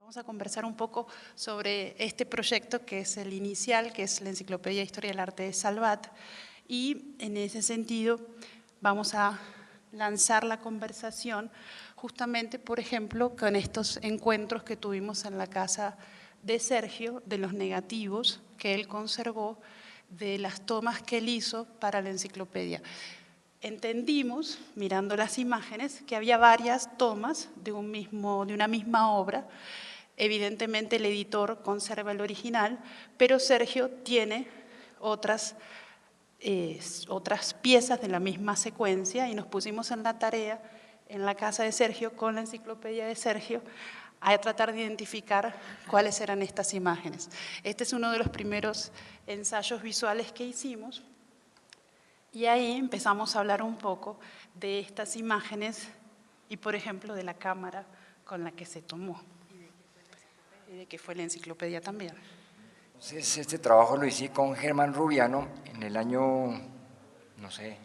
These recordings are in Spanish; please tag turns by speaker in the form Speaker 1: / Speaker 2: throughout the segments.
Speaker 1: Vamos a conversar un poco sobre este proyecto que es el inicial, que es la Enciclopedia de Historia del Arte de Salvat, y en ese sentido vamos a lanzar la conversación justamente, por ejemplo, con estos encuentros que tuvimos en la casa de Sergio, de los negativos que él conservó, de las tomas que él hizo para la enciclopedia. Entendimos, mirando las imágenes, que había varias tomas de una misma obra. Evidentemente el editor conserva el original, pero Sergio tiene otras piezas de la misma secuencia y nos pusimos en la tarea, en la casa de Sergio, con la enciclopedia de Sergio, a tratar de identificar cuáles eran estas imágenes. Este es uno de los primeros ensayos visuales que hicimos y ahí empezamos a hablar un poco de estas imágenes y, por ejemplo, de la cámara con la que se tomó. Y de que fue la enciclopedia también.
Speaker 2: Entonces, este trabajo lo hice con Germán Rubiano en el año, no sé,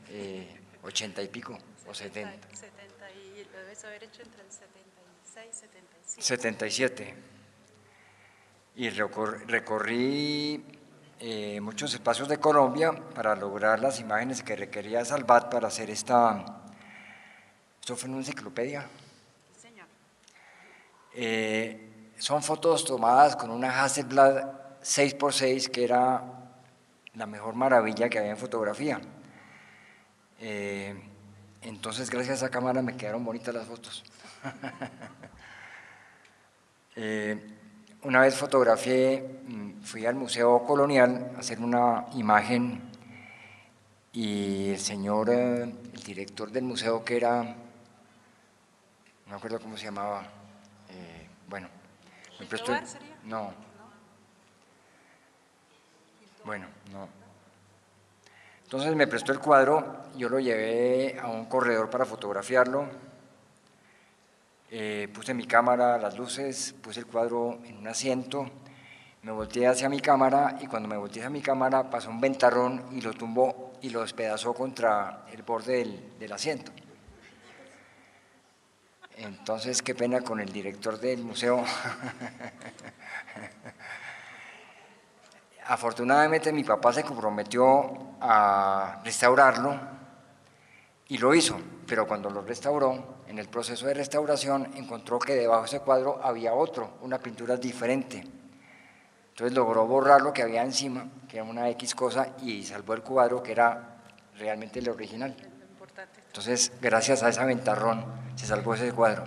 Speaker 2: 80 y pico, o 70.
Speaker 1: Y lo debes haber hecho entre el 76 y 77.
Speaker 2: 77. Y recorrí muchos espacios de Colombia para lograr las imágenes que requería Salvat para hacer esta. Esto fue en una enciclopedia.
Speaker 1: Sí, señor.
Speaker 2: Son fotos tomadas con una Hasselblad 6x6, que era la mejor maravilla que había en fotografía. Entonces, gracias a esa cámara me quedaron bonitas las fotos. Una vez fotografié, fui al Museo Colonial a hacer una imagen y el señor, el director del museo, que era, no me acuerdo cómo se llamaba, bueno, me prestó, no, bueno, no. Entonces me prestó el cuadro, yo lo llevé a un corredor para fotografiarlo, puse mi cámara, las luces, puse el cuadro en un asiento, me volteé hacia mi cámara y cuando me volteé hacia mi cámara pasó un ventarrón y lo tumbó y lo despedazó contra el borde del asiento. Entonces, qué pena con el director del museo. Afortunadamente mi papá se comprometió a restaurarlo y lo hizo, pero cuando lo restauró, en el proceso de restauración encontró que debajo de ese cuadro había otro, una pintura diferente. Entonces logró borrar lo que había encima, que era una X cosa, y salvó el cuadro, que era realmente el original. Entonces, gracias a ese ventarrón, se salvó ese cuadro.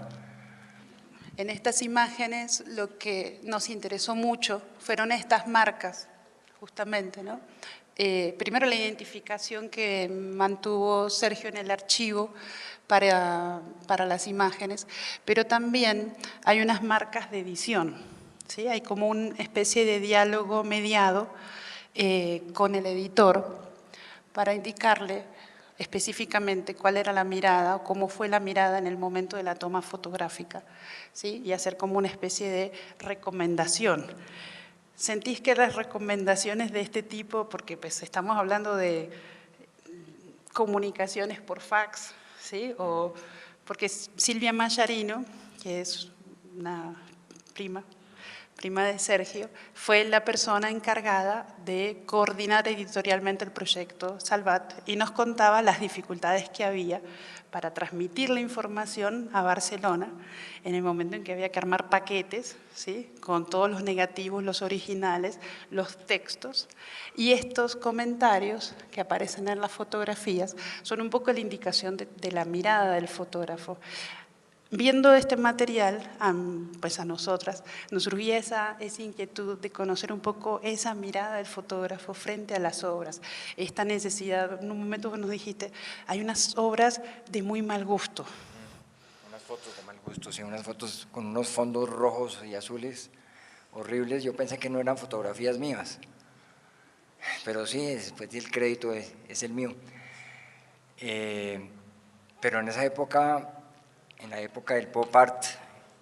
Speaker 1: En estas imágenes lo que nos interesó mucho fueron estas marcas, justamente, ¿no? Primero la identificación que mantuvo Sergio en el archivo para las imágenes, pero también hay unas marcas de edición, ¿sí? Hay como una especie de diálogo mediado con el editor para indicarle específicamente cuál era la mirada o cómo fue la mirada en el momento de la toma fotográfica, ¿sí? Y hacer como una especie de recomendación. ¿Sentís que las recomendaciones de este tipo, porque pues estamos hablando de comunicaciones por fax, ¿sí? O porque Silvia Mayarino, que es una prima de Sergio, fue la persona encargada de coordinar editorialmente el proyecto Salvat y nos contaba las dificultades que había para transmitir la información a Barcelona en el momento en que había que armar paquetes, ¿sí? Con todos los negativos, los originales, los textos, y estos comentarios que aparecen en las fotografías son un poco la indicación de la mirada del fotógrafo. Viendo este material, pues a nosotras nos surgía esa inquietud de conocer un poco esa mirada del fotógrafo frente a las obras, esta necesidad. En un momento que nos dijiste, hay unas obras de muy mal gusto.
Speaker 2: Unas fotos de mal gusto, sí, unas fotos con unos fondos rojos y azules horribles. Yo pensé que no eran fotografías mías, pero sí, después el crédito es el mío. Pero en esa época, en la época del pop art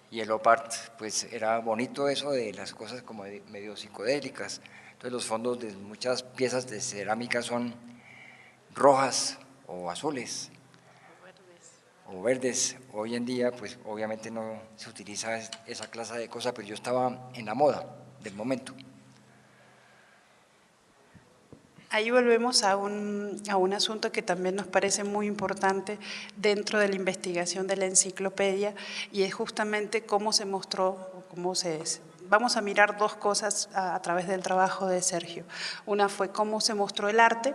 Speaker 2: y el op art, pues era bonito eso de las cosas como medio psicodélicas. Entonces los fondos de muchas piezas de cerámica son rojas o azules. o verdes. Hoy en día, pues obviamente no se utiliza esa clase de cosas, pero yo estaba en la moda del momento.
Speaker 1: Ahí volvemos a un asunto que también nos parece muy importante dentro de la investigación de la enciclopedia, y es justamente cómo se mostró, vamos a mirar dos cosas a través del trabajo de Sergio. Una fue cómo se mostró el arte,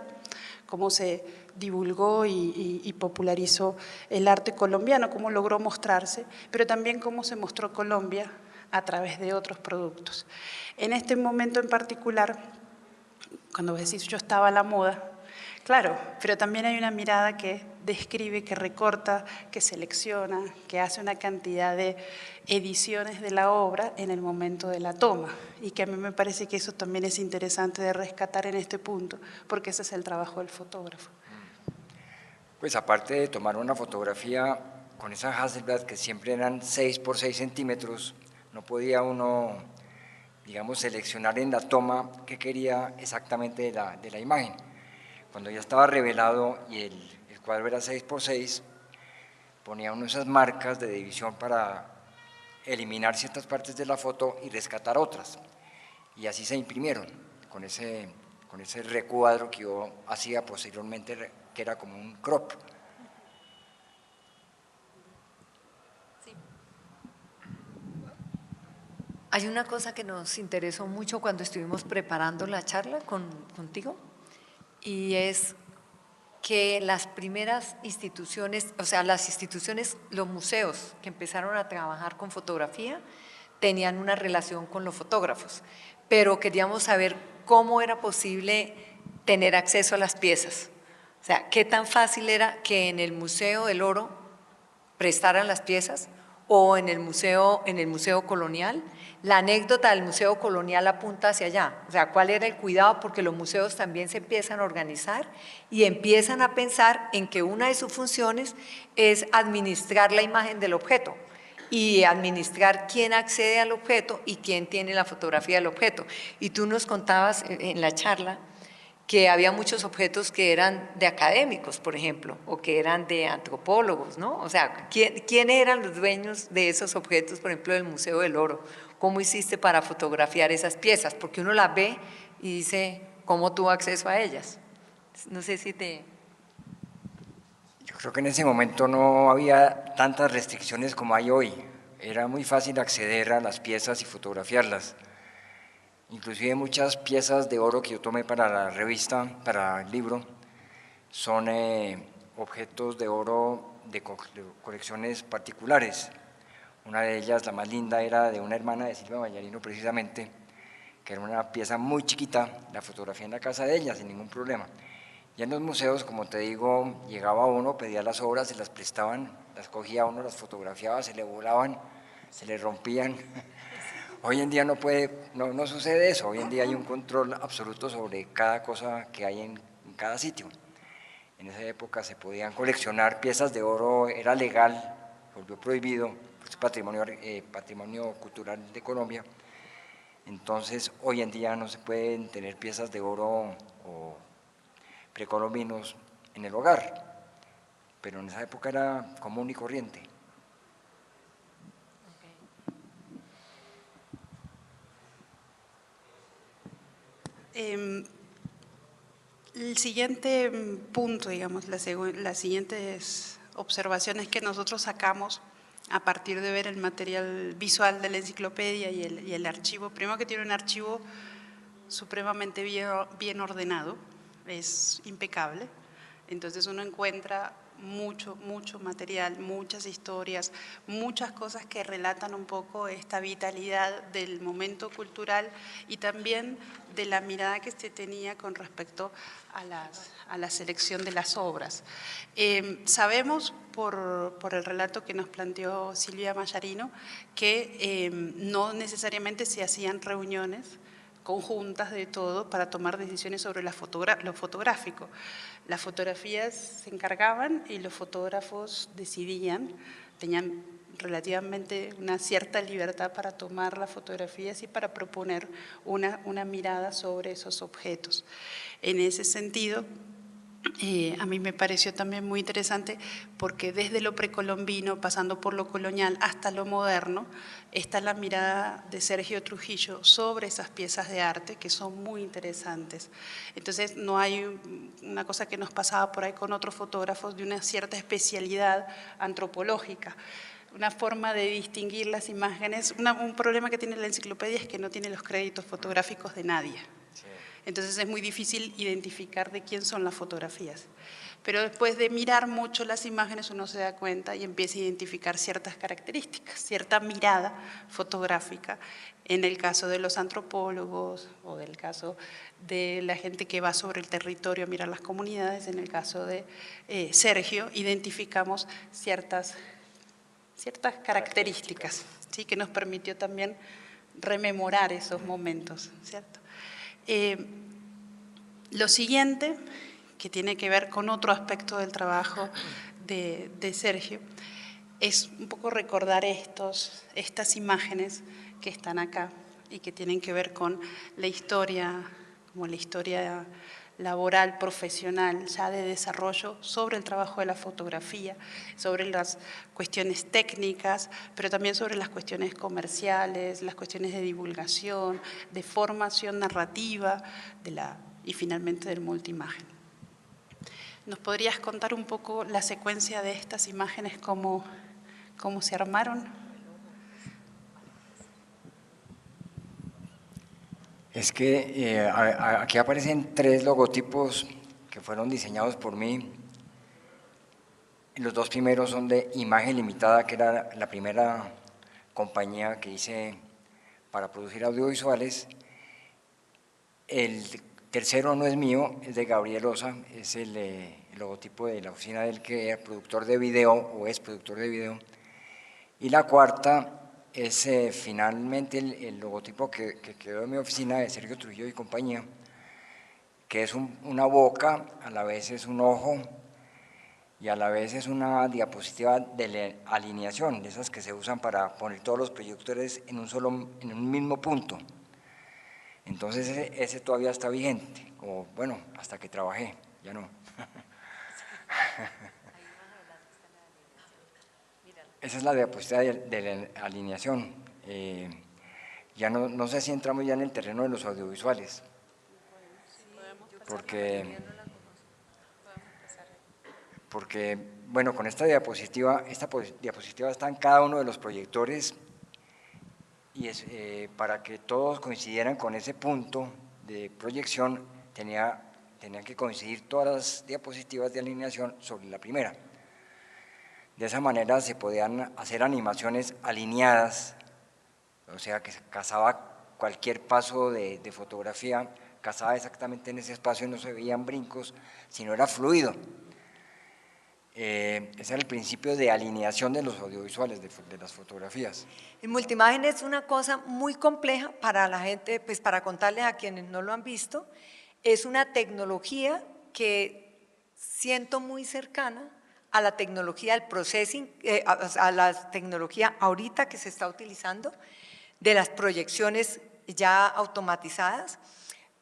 Speaker 1: cómo se divulgó y popularizó el arte colombiano, cómo logró mostrarse, pero también cómo se mostró Colombia a través de otros productos. En este momento en particular, cuando vos decís yo estaba a la moda, claro, pero también hay una mirada que describe, que recorta, que selecciona, que hace una cantidad de ediciones de la obra en el momento de la toma, y que a mí me parece que eso también es interesante de rescatar en este punto, porque ese es el trabajo del fotógrafo.
Speaker 2: Pues aparte de tomar una fotografía con esa Hasselblad que siempre eran 6 por 6 centímetros, no podía uno, digamos, seleccionar en la toma qué quería exactamente de la imagen. Cuando ya estaba revelado y el cuadro era 6 por 6, ponía uno esas marcas de división para eliminar ciertas partes de la foto y rescatar otras. Y así se imprimieron, con ese recuadro que yo hacía posteriormente, que era como un crop.
Speaker 3: Sí. Hay una cosa que nos interesó mucho cuando estuvimos preparando la charla contigo, y es que las primeras instituciones, o sea, las instituciones, los museos que empezaron a trabajar con fotografía, tenían una relación con los fotógrafos, pero queríamos saber cómo era posible tener acceso a las piezas. O sea, qué tan fácil era que en el Museo del Oro prestaran las piezas, o en el museo colonial. La anécdota del Museo Colonial apunta hacia allá, o sea, cuál era el cuidado, porque los museos también se empiezan a organizar y empiezan a pensar en que una de sus funciones es administrar la imagen del objeto y administrar quién accede al objeto y quién tiene la fotografía del objeto. Y tú nos contabas en la charla que había muchos objetos que eran de académicos, por ejemplo, o que eran de antropólogos, ¿no? O sea, ¿quién eran los dueños de esos objetos, por ejemplo, del Museo del Oro? ¿Cómo hiciste para fotografiar esas piezas? Porque uno las ve y dice, ¿cómo tuvo acceso a ellas? No sé si te...
Speaker 2: Yo creo que en ese momento no había tantas restricciones como hay hoy. Era muy fácil acceder a las piezas y fotografiarlas. Inclusive muchas piezas de oro que yo tomé para la revista, para el libro, son objetos de oro de colecciones particulares. Una de ellas, la más linda, era de una hermana de Silvia Ballarino precisamente, que era una pieza muy chiquita, la fotografié en la casa de ella sin ningún problema. Ya en los museos, como te digo, llegaba uno, pedía las obras, se las prestaban, las cogía uno, las fotografiaba, se le volaban, se le rompían. Hoy en día no sucede eso, hoy en día hay un control absoluto sobre cada cosa que hay en cada sitio. En esa época se podían coleccionar piezas de oro, era legal, volvió prohibido, es patrimonio cultural de Colombia. Entonces, hoy en día no se pueden tener piezas de oro o precolombinos en el hogar, pero en esa época era común y corriente.
Speaker 1: El siguiente punto, digamos, las siguientes observaciones que nosotros sacamos a partir de ver el material visual de la enciclopedia y el archivo, primero que tiene un archivo supremamente bien ordenado, es impecable, entonces uno encuentra mucho material, muchas historias, muchas cosas que relatan un poco esta vitalidad del momento cultural y también de la mirada que se tenía con respecto a la selección de las obras. Sabemos por el relato que nos planteó Silvia Mallarino que no necesariamente se hacían reuniones conjuntas de todo para tomar decisiones sobre lo fotográfico. Las fotografías se encargaban y los fotógrafos decidían, tenían relativamente una cierta libertad para tomar las fotografías y para proponer una mirada sobre esos objetos. En ese sentido, A mí me pareció también muy interesante porque desde lo precolombino, pasando por lo colonial hasta lo moderno, está la mirada de Sergio Trujillo sobre esas piezas de arte que son muy interesantes. Entonces no hay una cosa que nos pasaba por ahí con otros fotógrafos de una cierta especialidad antropológica. Una forma de distinguir las imágenes. Un problema que tiene la enciclopedia es que no tiene los créditos fotográficos de nadie. Entonces es muy difícil identificar de quién son las fotografías. Pero después de mirar mucho las imágenes uno se da cuenta y empieza a identificar ciertas características, cierta mirada fotográfica en el caso de los antropólogos o del caso de la gente que va sobre el territorio a mirar las comunidades. En el caso de Sergio identificamos ciertas características, ¿sí? Que nos permitió también rememorar esos momentos, ¿cierto? Lo siguiente, que tiene que ver con otro aspecto del trabajo de Sergio, es un poco recordar estas imágenes que están acá y que tienen que ver con la historia, como la historia laboral, profesional, ya de desarrollo sobre el trabajo de la fotografía, sobre las cuestiones técnicas, pero también sobre las cuestiones comerciales, las cuestiones de divulgación, de formación narrativa y finalmente del multiimagen. ¿Nos podrías contar un poco la secuencia de estas imágenes, cómo se armaron?
Speaker 2: Es que aquí aparecen 3 logotipos que fueron diseñados por mí. Los 2 primeros son de Imagen Limitada, que era la primera compañía que hice para producir audiovisuales. El tercero no es mío, es de Gabriel Osa, es el logotipo de la oficina del que era productor de video o es productor de video. Y la cuarta es finalmente el logotipo que quedó en mi oficina de Sergio Trujillo y compañía, que es una boca, a la vez es un ojo y a la vez es una diapositiva de alineación, de esas que se usan para poner todos los proyectores en un mismo punto. Entonces ese todavía está vigente, o bueno, hasta que trabajé, ya no. Esa es la diapositiva de la alineación. Ya no sé si entramos ya en el terreno de los audiovisuales, porque bueno, con esta diapositiva está en cada uno de los proyectores y es para que todos coincidieran con ese punto de proyección, tenían que coincidir todas las diapositivas de alineación sobre la primera. De esa manera se podían hacer animaciones alineadas, o sea que casaba cualquier paso de fotografía, casaba exactamente en ese espacio y no se veían brincos, sino era fluido. Ese era el principio de alineación de los audiovisuales, de las fotografías.
Speaker 3: El multiimagen es una cosa muy compleja para la gente, pues para contarles a quienes no lo han visto, es una tecnología que siento muy cercana a la tecnología del processing, a la tecnología ahorita que se está utilizando, de las proyecciones ya automatizadas,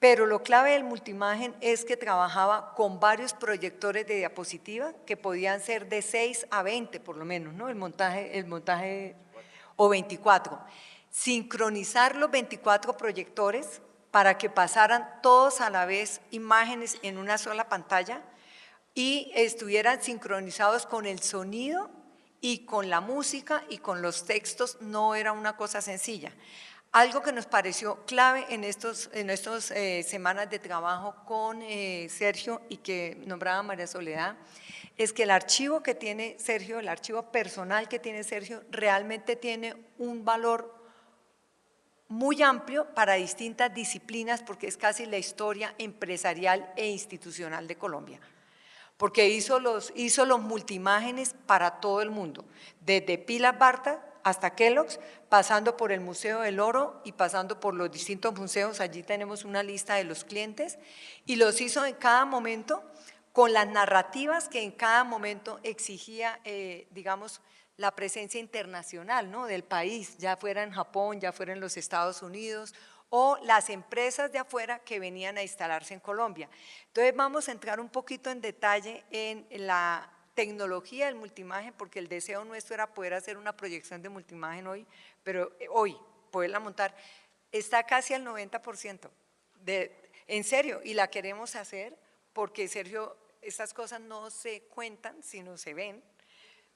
Speaker 3: pero lo clave del multiimagen es que trabajaba con varios proyectores de diapositiva que podían ser de 6 a 20 por lo menos, ¿no? El montaje o 24. Sincronizar los 24 proyectores para que pasaran todos a la vez imágenes en una sola pantalla y estuvieran sincronizados con el sonido y con la música y con los textos, no era una cosa sencilla. Algo que nos pareció clave en estos semanas de trabajo con Sergio y que nombraba María Soledad, es que el archivo que tiene Sergio, el archivo personal que tiene Sergio, realmente tiene un valor muy amplio para distintas disciplinas porque es casi la historia empresarial e institucional de Colombia. Porque hizo los multiimágenes para todo el mundo, desde Pilar Barta hasta Kellogg's, pasando por el Museo del Oro y pasando por los distintos museos, allí tenemos una lista de los clientes, y los hizo en cada momento con las narrativas que en cada momento exigía, digamos, la presencia internacional, ¿no?, del país, ya fuera en Japón, ya fuera en los Estados Unidos o las empresas de afuera que venían a instalarse en Colombia. Entonces vamos a entrar un poquito en detalle en la tecnología del multimagen, porque el deseo nuestro era poder hacer una proyección de multimagen hoy, pero hoy poderla montar, está casi al 90%, en serio, y la queremos hacer porque, Sergio, estas cosas no se cuentan, sino se ven,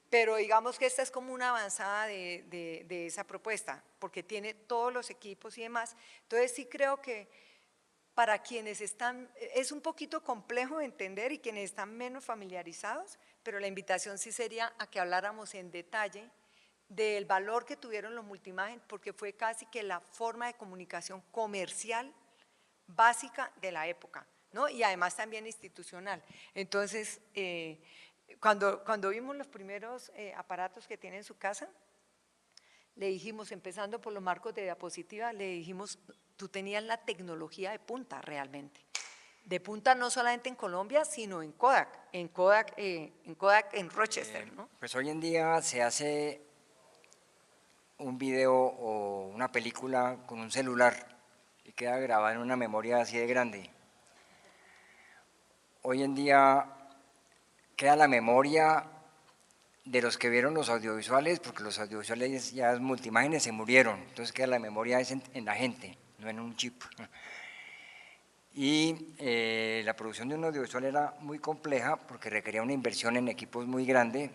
Speaker 3: pero digamos que esta es como una avanzada de esa propuesta, porque tiene todos los equipos y demás. Entonces sí creo que para quienes están, es un poquito complejo de entender y quienes están menos familiarizados, pero la invitación sí sería a que habláramos en detalle del valor que tuvieron los multimagen, porque fue casi que la forma de comunicación comercial básica de la época, ¿no? Y además también institucional. Entonces, cuando vimos los primeros aparatos que tiene en su casa, le dijimos, empezando por los marcos de diapositiva, le dijimos, tú tenías la tecnología de punta realmente. De punta no solamente en Colombia, sino en Kodak, en Rochester, ¿no?
Speaker 2: Pues hoy en día se hace un video o una película con un celular y queda grabada en una memoria así de grande. Hoy en día queda la memoria de los que vieron los audiovisuales, porque los audiovisuales ya multimágenes se murieron, entonces queda la memoria en la gente, no en un chip. Y la producción de un audiovisual era muy compleja porque requería una inversión en equipos muy grande,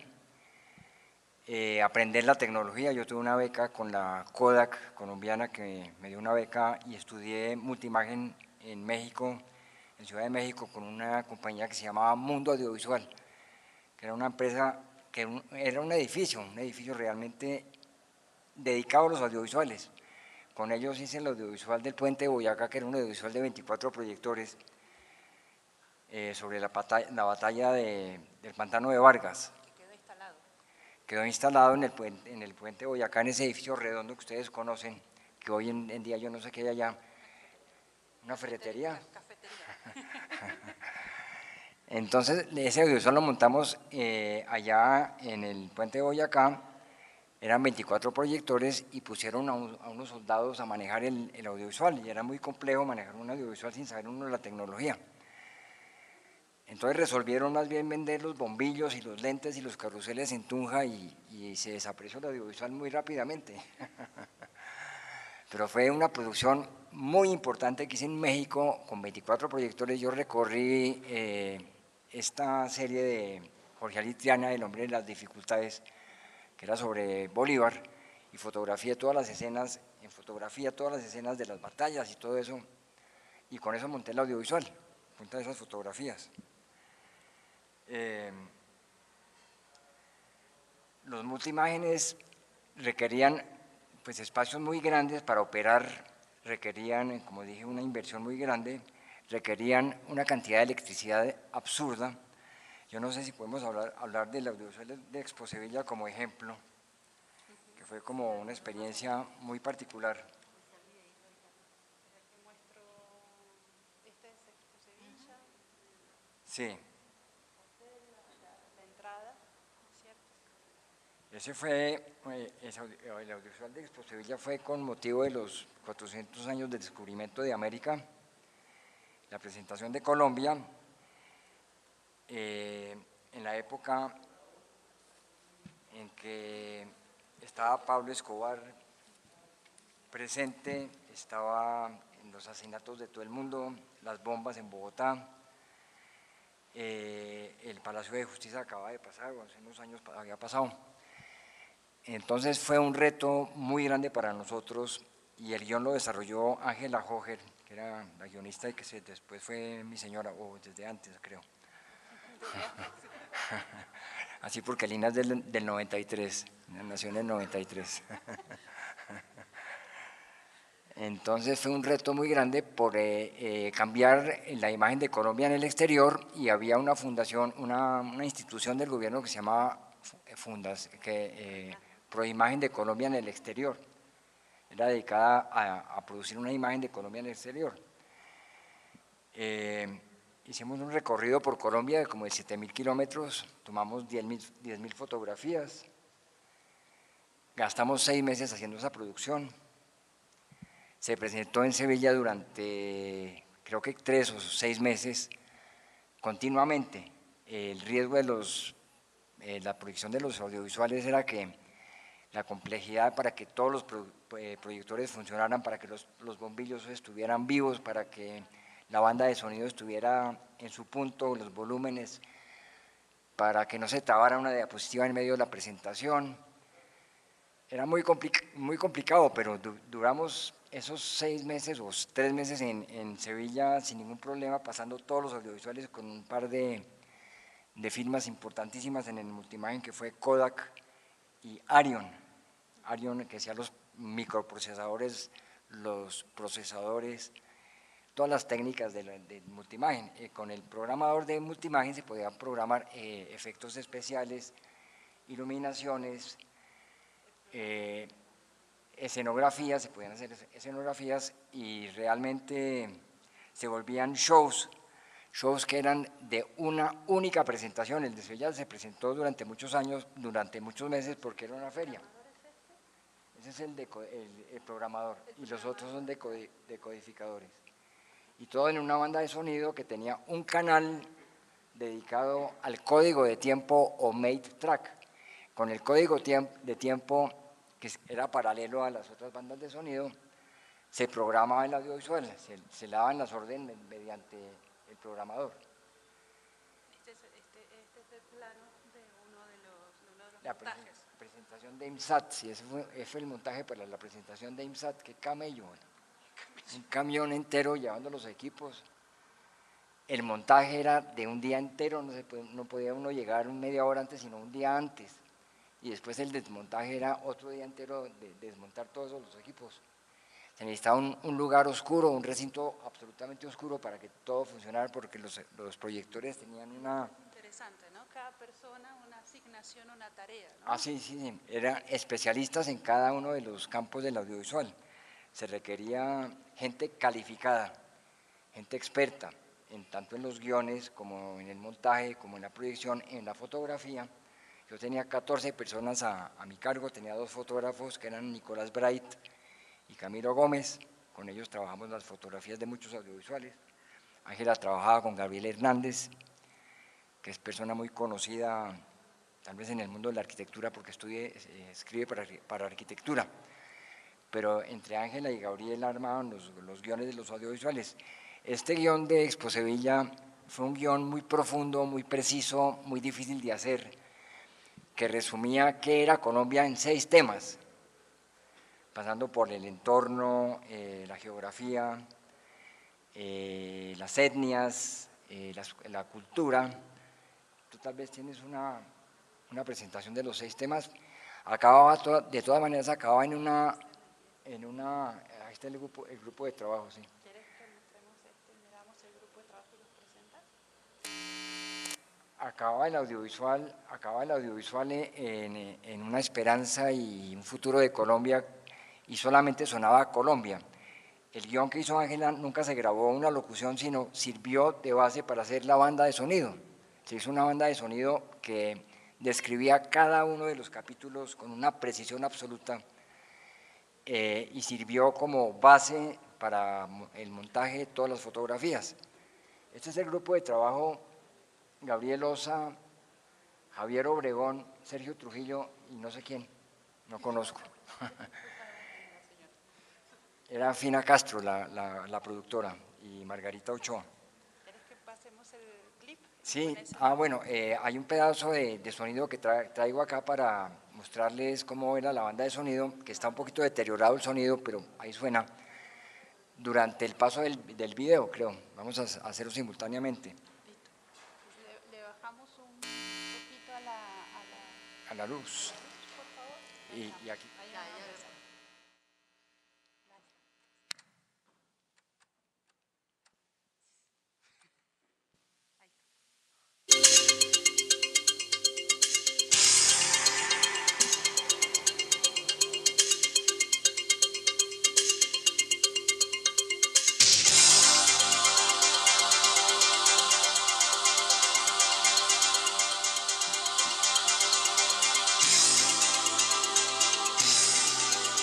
Speaker 2: aprender la tecnología. Yo tuve una beca con la Kodak colombiana que me dio una beca y estudié multimagen en México, en Ciudad de México, con una compañía que se llamaba Mundo Audiovisual, que era una empresa, que era un edificio realmente dedicado a los audiovisuales. Con ellos hice el audiovisual del Puente de Boyacá, que era un audiovisual de 24 proyectores sobre la batalla del Pantano de Vargas. Quedó instalado en el Puente de Boyacá, en ese edificio redondo que ustedes conocen, que hoy en día yo no sé qué hay allá, una ferretería. Entonces, ese audiovisual lo montamos allá en el Puente de Boyacá, eran 24 proyectores y pusieron a unos soldados a manejar el audiovisual, y era muy complejo manejar un audiovisual sin saber uno la tecnología. Entonces resolvieron más bien vender los bombillos y los lentes y los carruseles en Tunja y se desapareció el audiovisual muy rápidamente. Pero fue una producción muy importante que hice en México con 24 proyectores. Yo recorrí esta serie de Jorge Ali Triana, El hombre de las dificultades, que era sobre Bolívar, y fotografié todas las escenas, todas las escenas de las batallas y todo eso, y con eso monté el audiovisual, junto a esas fotografías. Los multimágenes requerían pues espacios muy grandes para operar, requerían, como dije, una inversión muy grande, requerían una cantidad de electricidad absurda. Yo no sé si podemos hablar del audiovisual de Expo Sevilla como ejemplo, que fue como una experiencia muy particular. Sí. Ese fue, el audiovisual de Expo Sevilla fue con motivo de los 400 años del descubrimiento de América, la presentación de Colombia, en la época en que estaba Pablo Escobar presente, estaba en los asesinatos de todo el mundo, las bombas en Bogotá, el Palacio de Justicia acaba de pasar, hace unos años había pasado. Entonces fue un reto muy grande para nosotros y el guión lo desarrolló Ángela Hojer, que era la guionista y que después fue mi señora, o desde antes creo. Así porque Lina es del 93, nació en el 93. Entonces fue un reto muy grande por cambiar la imagen de Colombia en el exterior, y había una fundación, una institución del gobierno que se llamaba Proimagen de Colombia en el exterior. Era dedicada a producir una imagen de Colombia en el exterior. Hicimos un recorrido por Colombia de como de 7.000 kilómetros, tomamos 10.000 fotografías, gastamos 6 meses haciendo esa producción. Se presentó en Sevilla durante, creo que 3 o 6 meses, continuamente. El riesgo de la proyección de los audiovisuales era que la complejidad para que todos los proyectores funcionaran, para que los bombillos estuvieran vivos, para que la banda de sonido estuviera en su punto, los volúmenes, para que no se trabara una diapositiva en medio de la presentación. Era muy complicado, pero duramos esos 6 meses o 3 meses en Sevilla sin ningún problema, pasando todos los audiovisuales con un par de firmas importantísimas en el multimagen, que fue Kodak y Arion, que hacía los microprocesadores, los procesadores, todas las técnicas del multimagen. Con el programador de multimagen se podían programar efectos especiales, iluminaciones, escenografías, se podían hacer escenografías y realmente se volvían shows que eran de una única presentación. El de Sevilla se presentó durante muchos años, durante muchos meses, porque era una feria. Ese es el programador, y los otros son decodificadores. Y todo en una banda de sonido que tenía un canal dedicado al código de tiempo o mate track. Con el código de tiempo, que era paralelo a las otras bandas de sonido, se programaba el audiovisual, se le daban las órdenes mediante el programador.
Speaker 1: Este es el plano de uno de los
Speaker 2: La
Speaker 1: montajes.
Speaker 2: presentación de IMSAT, sí, ese fue el montaje para la presentación de IMSAT. Qué camello, un camión entero llevando los equipos. El montaje era de un día entero, no podía uno llegar media hora antes, sino un día antes. Y después el desmontaje era otro día entero de desmontar todos los equipos. Se necesitaba un lugar oscuro, un recinto absolutamente oscuro para que todo funcionara, porque los proyectores tenían una...
Speaker 1: Interesante, ¿no? Cada persona una asignación, una tarea, ¿no?
Speaker 2: Ah, sí, eran especialistas en cada uno de los campos del audiovisual. Se requería gente calificada, gente experta, tanto en los guiones como en el montaje, como en la proyección, en la fotografía. Yo tenía 14 personas a mi cargo, tenía 2 fotógrafos que eran Nicolás Bright y Camilo Gómez. Con ellos trabajamos las fotografías de muchos audiovisuales. Ángela trabajaba con Gabriel Hernández, que es persona muy conocida tal vez en el mundo de la arquitectura, porque escribe para arquitectura. Pero entre Ángela y Gabriel armaban los guiones de los audiovisuales. Este guión de Expo Sevilla fue un guión muy profundo, muy preciso, muy difícil de hacer, que resumía qué era Colombia en 6 temas, pasando por el entorno, la geografía, las etnias, la cultura. Tú tal vez tienes una presentación de los 6 temas. De todas maneras acababa en una ahí está el grupo de trabajo, sí.
Speaker 1: ¿Quieres que mostremos miramos el grupo de trabajo y los presenta?
Speaker 2: Acababa el audiovisual en una esperanza y un futuro de Colombia, y solamente sonaba Colombia. El guión que hizo Ángela nunca se grabó una locución, sino sirvió de base para hacer la banda de sonido. Se hizo una banda de sonido que describía cada uno de los capítulos con una precisión absoluta, y sirvió como base para el montaje de todas las fotografías. Este es el grupo de trabajo: Gabriel Osa, Javier Obregón, Sergio Trujillo y no sé quién, no conozco. Era Fina Castro, la productora, y Margarita Ochoa.
Speaker 1: ¿Quieres que pasemos el clip?
Speaker 2: Sí, bueno, hay un pedazo de sonido que traigo acá para mostrarles cómo era la banda de sonido, que está un poquito deteriorado el sonido, pero ahí suena, durante el paso del video, creo. Vamos a hacerlo simultáneamente.
Speaker 1: Le bajamos un poquito
Speaker 2: A la luz.
Speaker 1: por favor.
Speaker 2: Y aquí.
Speaker 1: Ahí
Speaker 3: Ya,
Speaker 1: vamos.
Speaker 3: ya.
Speaker 4: Thank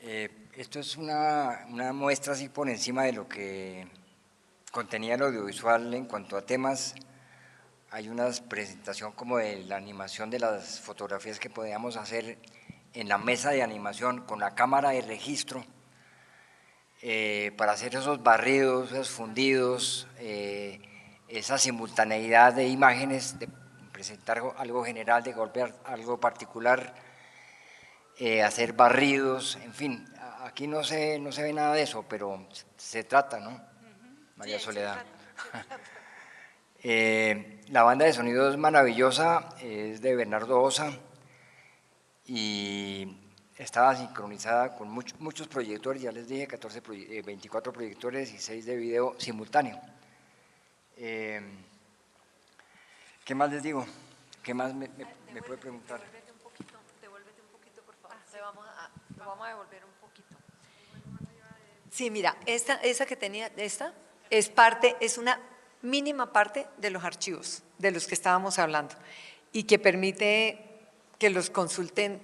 Speaker 2: Esto es una muestra así por encima de lo que contenía el audiovisual en cuanto a temas. Hay una presentación como de la animación de las fotografías que podíamos hacer en la mesa de animación con la cámara de registro para hacer esos barridos, esos fundidos, esa simultaneidad de imágenes, de presentar algo general, de golpear algo particular, hacer barridos, en fin, aquí no se ve nada de eso, pero se trata, ¿no? María Soledad. La banda de sonido es maravillosa, es de Bernardo Osa y estaba sincronizada con muchos proyectores, ya les dije, 24 proyectores y 6 de video simultáneo. ¿Qué más les digo? ¿Qué más me puede preguntar?
Speaker 3: Devuélvete un poquito, por favor. Lo vamos a devolver un poquito. Sí, mira, esa que tenía, esta es una mínima parte de los archivos de los que estábamos hablando y que permite que los consulten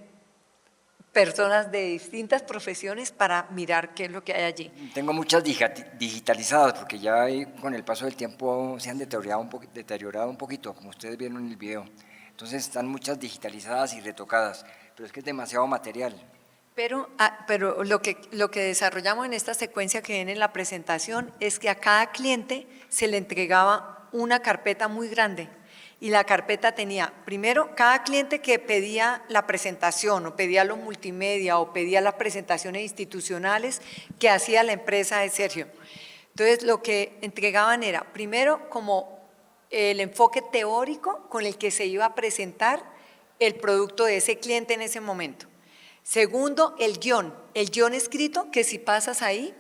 Speaker 3: personas de distintas profesiones para mirar qué es lo que hay allí.
Speaker 2: Tengo muchas digitalizadas porque ya con el paso del tiempo se han deteriorado un poquito, como ustedes vieron en el video. Entonces están muchas digitalizadas y retocadas, pero es que es demasiado material.
Speaker 3: Pero lo que desarrollamos en esta secuencia que viene en la presentación es que a cada cliente se le entregaba una carpeta muy grande y la carpeta tenía, primero, cada cliente que pedía la presentación o pedía los multimedia o pedía las presentaciones institucionales que hacía la empresa de Sergio. Entonces, lo que entregaban era, primero, como el enfoque teórico con el que se iba a presentar el producto de ese cliente en ese momento. Segundo, el guión escrito, que si pasas ahí,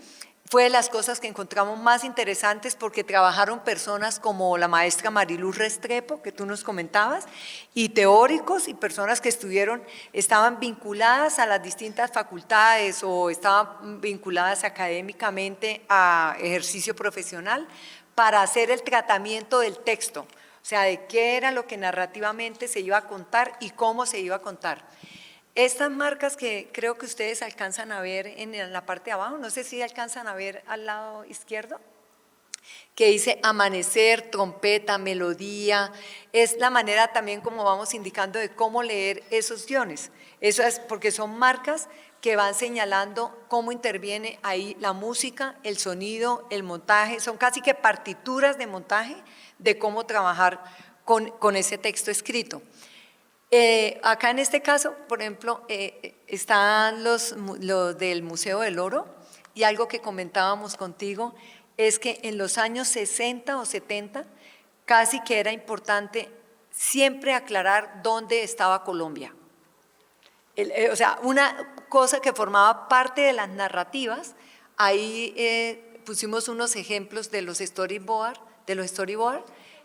Speaker 3: fue de las cosas que encontramos más interesantes porque trabajaron personas como la maestra Mariluz Restrepo, que tú nos comentabas, y teóricos y personas que estaban vinculadas a las distintas facultades o estaban vinculadas académicamente a ejercicio profesional para hacer el tratamiento del texto, o sea, de qué era lo que narrativamente se iba a contar y cómo se iba a contar. Estas marcas que creo que ustedes alcanzan a ver en la parte de abajo, no sé si alcanzan a ver al lado izquierdo, que dice amanecer, trompeta, melodía, es la manera también como vamos indicando de cómo leer esos guiones. Eso es porque son marcas que van señalando cómo interviene ahí la música, el sonido, el montaje, son casi que partituras de montaje de cómo trabajar con ese texto escrito. Acá en este caso, por ejemplo, están los del Museo del Oro y algo que comentábamos contigo es que en los años 60 o 70 casi que era importante siempre aclarar dónde estaba Colombia. O sea, una cosa que formaba parte de las narrativas, ahí pusimos unos ejemplos de los storyboard.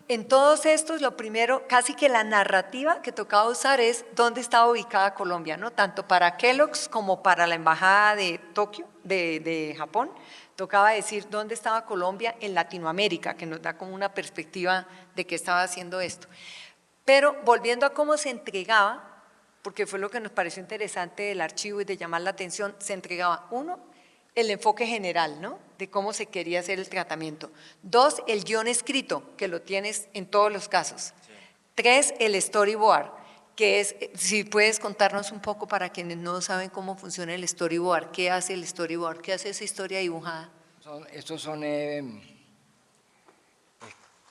Speaker 3: En todos estos, lo primero, casi que la narrativa que tocaba usar es dónde estaba ubicada Colombia, ¿no? Tanto para Kellogg's como para la Embajada de Tokio, de Japón, tocaba decir dónde estaba Colombia en Latinoamérica, que nos da como una perspectiva de qué estaba haciendo esto. Pero volviendo a cómo se entregaba, porque fue lo que nos pareció interesante del archivo y de llamar la atención, se entregaba, uno, el enfoque general, ¿no? De cómo se quería hacer el tratamiento. Dos, el guión escrito, que lo tienes en todos los casos. Sí. Tres, el storyboard, que es, si puedes contarnos un poco para quienes no saben cómo funciona el storyboard, ¿qué hace el storyboard? ¿Qué hace esa historia dibujada?
Speaker 2: Estos son,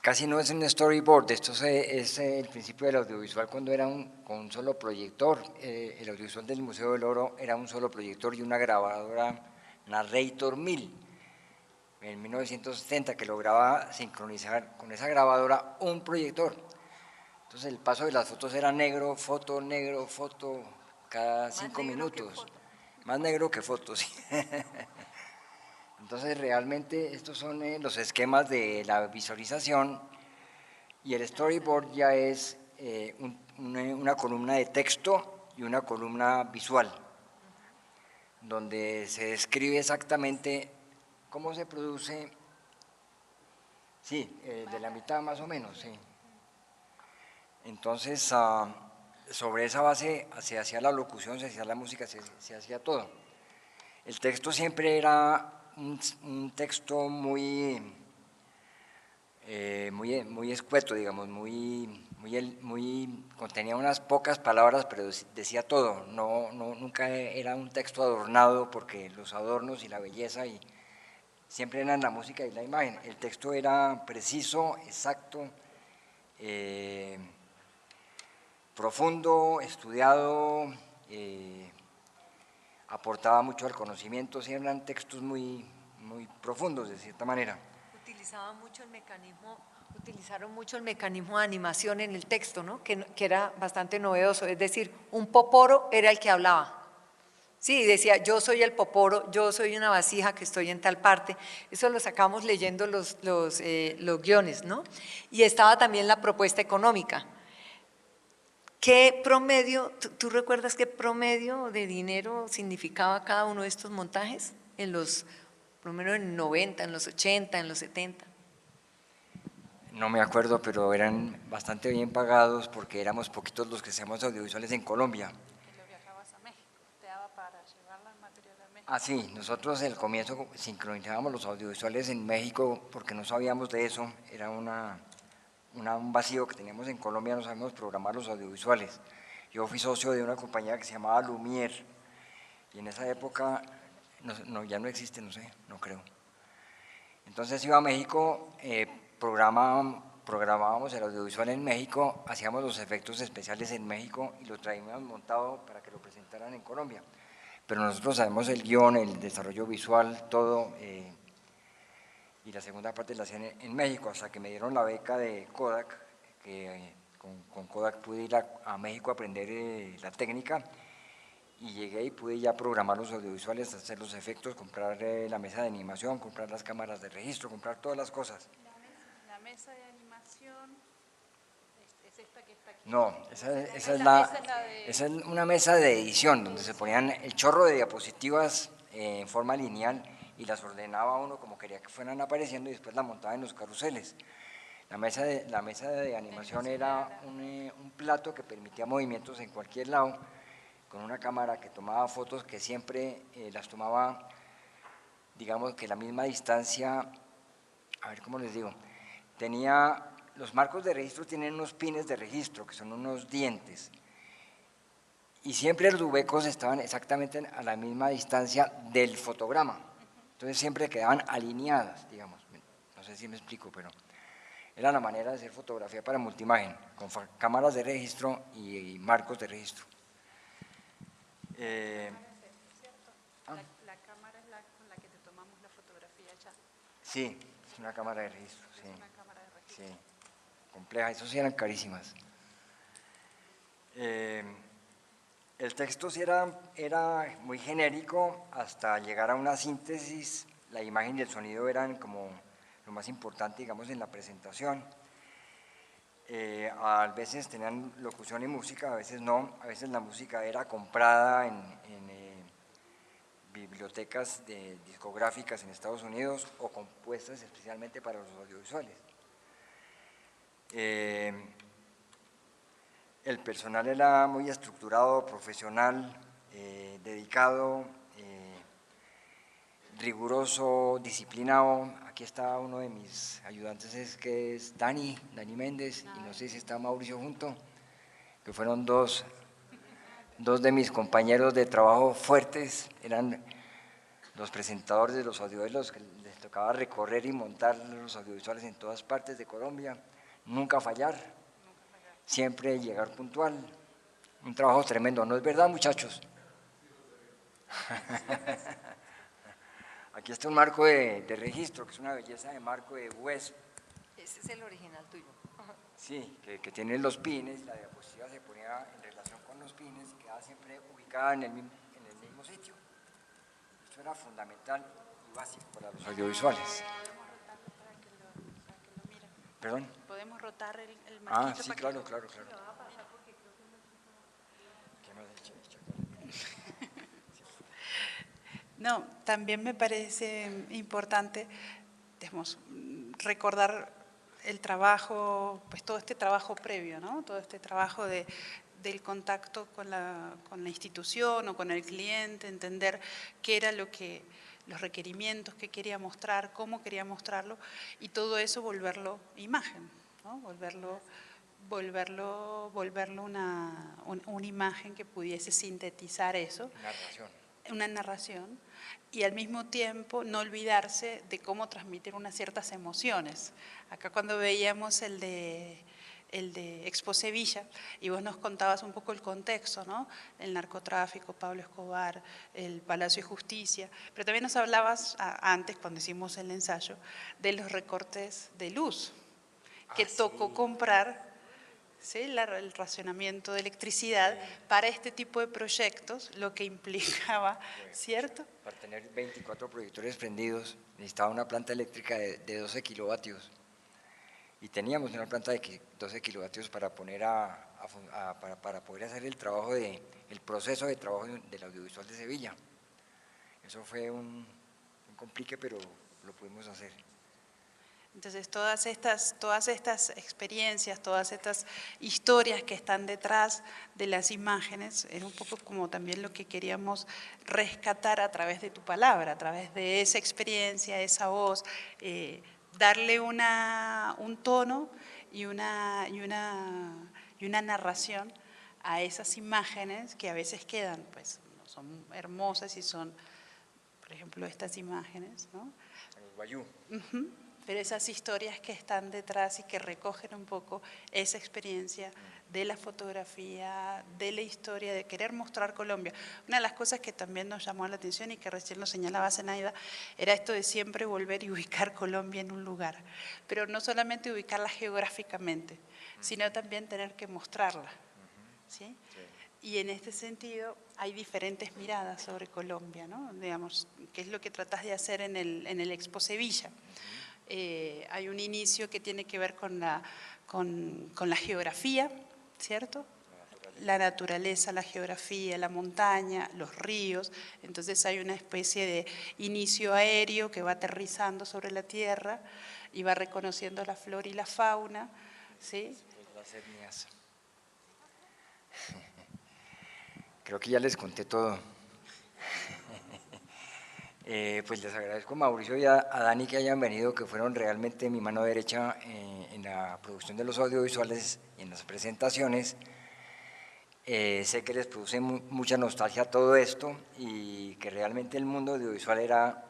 Speaker 2: casi no es un storyboard, esto es el principio del audiovisual cuando era con un solo proyector. El audiovisual del Museo del Oro era un solo proyector y una grabadora Narrator 1000, en 1970, que lograba sincronizar con esa grabadora un proyector. Entonces el paso de las fotos era negro, foto, cada 5 minutos. Más negro que foto, sí. Entonces realmente estos son los esquemas de la visualización y el storyboard ya es una columna de texto y una columna visual, donde se describe exactamente cómo se produce, sí, de la mitad más o menos, sí. Entonces, sobre esa base se hacía la locución, se hacía la música, se hacía todo. El texto siempre era un texto muy escueto, digamos, contenía unas pocas palabras, pero decía todo. Nunca era un texto adornado, porque los adornos y la belleza siempre eran la música y la imagen. El texto era preciso, exacto, profundo, estudiado, aportaba mucho al conocimiento. Sí, eran textos muy profundos, de cierta manera.
Speaker 3: Utilizaron mucho el mecanismo de animación en el texto, ¿no? Que era bastante novedoso, es decir, un poporo era el que hablaba. Sí, decía, yo soy el poporo, yo soy una vasija que estoy en tal parte. Eso lo sacamos leyendo los guiones, ¿no? Y estaba también la propuesta económica. ¿Qué promedio, tú recuerdas qué promedio de dinero significaba cada uno de estos montajes? Por lo menos en 90, en los 80, en los 70.
Speaker 2: No me acuerdo, pero eran bastante bien pagados, porque éramos poquitos los que hacíamos audiovisuales en Colombia.
Speaker 1: Lo viajabas a México, te daba para llevar el material a México.
Speaker 2: Ah, sí, nosotros al comienzo sincronizábamos los audiovisuales en México porque no sabíamos de eso, era un vacío que teníamos en Colombia, no sabíamos programar los audiovisuales. Yo fui socio de una compañía que se llamaba Lumière, y en esa época, ya no existe, no sé, no creo. Entonces iba a México, programábamos el audiovisual en México, hacíamos los efectos especiales en México y lo traíamos montado para que lo presentaran en Colombia. Pero nosotros sabemos el guión, el desarrollo visual, todo, y la segunda parte la hacían en México, hasta que me dieron la beca de Kodak, que con Kodak pude ir a México a aprender la técnica, y llegué y pude ya programar los audiovisuales, hacer los efectos, comprar la mesa de animación, comprar las cámaras de registro, comprar todas las cosas.
Speaker 1: La mesa de animación es esta que está aquí.
Speaker 2: No, esa es una mesa de edición donde se ponían el chorro de diapositivas en forma lineal y las ordenaba uno como quería que fueran apareciendo, y después la montaba en los carruseles. La mesa de animación era un plato que permitía movimientos en cualquier lado, con una cámara que tomaba fotos, que siempre las tomaba, digamos que la misma distancia. A ver cómo les digo, los marcos de registro tienen unos pines de registro, que son unos dientes, y siempre los huecos estaban exactamente a la misma distancia del fotograma, entonces siempre quedaban alineadas, digamos. No sé si me explico, pero era la manera de hacer fotografía para multiimagen, con cámaras de registro y marcos de registro.
Speaker 1: La cámara es con la que te tomamos la fotografía ya.
Speaker 2: Sí, es una cámara de registro. Sí.
Speaker 1: Es una cámara de registro.
Speaker 2: Sí, compleja, eso sí eran carísimas. El texto sí era muy genérico hasta llegar a una síntesis. La imagen y el sonido eran como lo más importante, digamos, en la presentación. A veces tenían locución y música, a veces no. A veces la música era comprada en bibliotecas discográficas en Estados Unidos, o compuestas especialmente para los audiovisuales. El personal era muy estructurado, profesional, dedicado, riguroso, disciplinado. Aquí está uno de mis ayudantes, que es Dani Méndez, y no sé si está Mauricio junto, que fueron dos de mis compañeros de trabajo fuertes, eran los presentadores de los audiovisuales, que les tocaba recorrer y montar los audiovisuales en todas partes de Colombia, nunca fallar, siempre llegar puntual, un trabajo tremendo, ¿no es verdad, muchachos? Aquí está un marco de registro, que es una belleza de marco de hueso.
Speaker 3: Ese es el original tuyo.
Speaker 2: Sí, que tiene los pines, la diapositiva se ponía en relación con los pines y quedaba siempre ubicada en el mismo sitio. Esto era fundamental y básico para los audiovisuales. ¿Perdón?
Speaker 1: Podemos rotar el marquito.
Speaker 2: Sí,
Speaker 1: para
Speaker 2: claro.
Speaker 1: que
Speaker 2: Claro.
Speaker 1: No, también me parece importante, digamos, recordar el trabajo, pues todo este trabajo previo, ¿no? Todo este trabajo de del contacto con la institución o con el cliente, entender qué era los requerimientos que quería mostrar, cómo quería mostrarlo, y todo eso volverlo imagen, ¿no? Volverlo una imagen que pudiese sintetizar eso. Una narración, y al mismo tiempo no olvidarse de cómo transmitir unas ciertas emociones. Acá cuando veíamos el de Expo Sevilla, y vos nos contabas un poco el contexto, ¿no? El narcotráfico, Pablo Escobar, el Palacio de Justicia, pero también nos hablabas antes, cuando hicimos el ensayo, de los recortes de luz, que tocó comprar, ¿sí?, el racionamiento de electricidad para este tipo de proyectos, lo que implicaba, ¿cierto?
Speaker 2: Para tener 24 proyectores prendidos necesitaba una planta eléctrica de 12 kilovatios, y teníamos una planta de 12 kilovatios para poner para poder hacer el trabajo el proceso de trabajo del audiovisual de Sevilla. Eso fue un complique, pero lo pudimos hacer.
Speaker 1: Entonces, todas estas experiencias, todas estas historias que están detrás de las imágenes, era un poco como también lo que queríamos rescatar a través de tu palabra, a través de esa experiencia, esa voz, darle un tono y una narración a esas imágenes que a veces quedan, pues, son hermosas y son, por ejemplo, estas imágenes, ¿no?
Speaker 2: Los Bayú.
Speaker 1: Pero esas historias que están detrás y que recogen un poco esa experiencia de la fotografía, de la historia, de querer mostrar Colombia. Una de las cosas que también nos llamó la atención y que recién lo señalaba Zenaida, era esto de siempre volver y ubicar Colombia en un lugar, pero no solamente ubicarla geográficamente, sino también tener que mostrarla, ¿sí? Y en este sentido hay diferentes miradas sobre Colombia, ¿no? Digamos, que es lo que tratás de hacer en el Expo Sevilla. Hay un inicio que tiene que ver con la geografía, ¿cierto? La naturaleza, la geografía, la montaña, los ríos. Entonces hay una especie de inicio aéreo que va aterrizando sobre la tierra y va reconociendo la flora y la fauna, ¿sí?
Speaker 2: Las etnias. Creo que ya les conté todo. Pues les agradezco a Mauricio y a Dani que hayan venido, que fueron realmente mi mano derecha en la producción de los audiovisuales y en las presentaciones. Sé que les produce mucha nostalgia todo esto y que realmente el mundo audiovisual era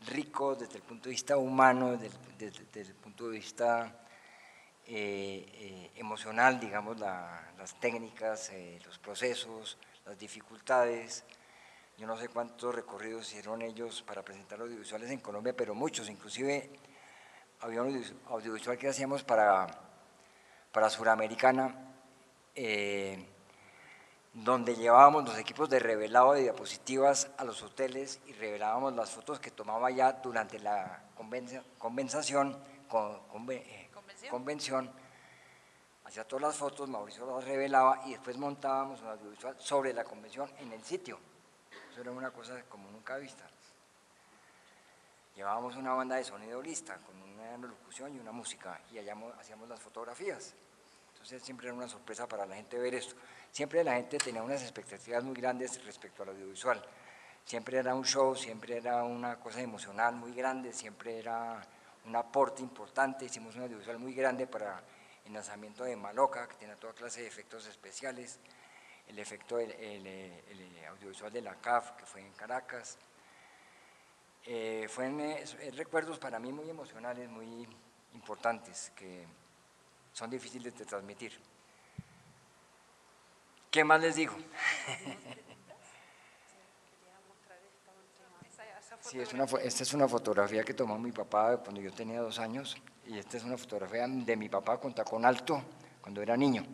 Speaker 2: rico desde el punto de vista humano, desde el punto de vista emocional, digamos, las técnicas, los procesos, las dificultades. Yo no sé cuántos recorridos hicieron ellos para presentar audiovisuales en Colombia, pero muchos, inclusive había un audiovisual que hacíamos para Suramericana, donde llevábamos los equipos de revelado de diapositivas a los hoteles y revelábamos las fotos que tomaba ya durante la convención, hacía todas las fotos, Mauricio las revelaba y después montábamos un audiovisual sobre la convención en el sitio. Eso era una cosa como nunca vista. Llevábamos una banda de sonido lista, con una locución y una música, y allá hacíamos las fotografías. Entonces siempre era una sorpresa para la gente ver esto. Siempre la gente tenía unas expectativas muy grandes respecto al audiovisual. Siempre era un show, siempre era una cosa emocional muy grande, siempre era un aporte importante. Hicimos un audiovisual muy grande para el lanzamiento de Maloca, que tenía toda clase de efectos especiales. El audiovisual de la CAF, que fue en Caracas. Fueron recuerdos para mí muy emocionales, muy importantes, que son difíciles de transmitir. ¿Qué más les digo? Sí, esta es una fotografía que tomó mi papá cuando yo tenía 2 años, y esta es una fotografía de mi papá con tacón alto cuando era niño.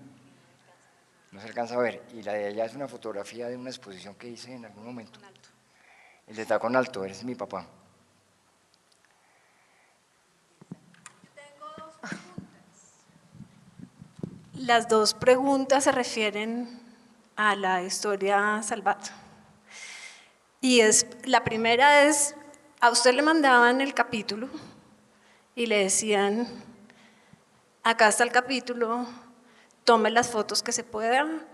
Speaker 2: No se alcanza a ver, y la de allá es una fotografía de una exposición que hice en algún momento. El de tacón alto, ese es mi papá.
Speaker 4: Tengo 2 preguntas. Las 2 preguntas se refieren a la historia Salvat. Y la primera es, a usted le mandaban el capítulo y le decían, acá está el capítulo, tome las fotos que se puedan,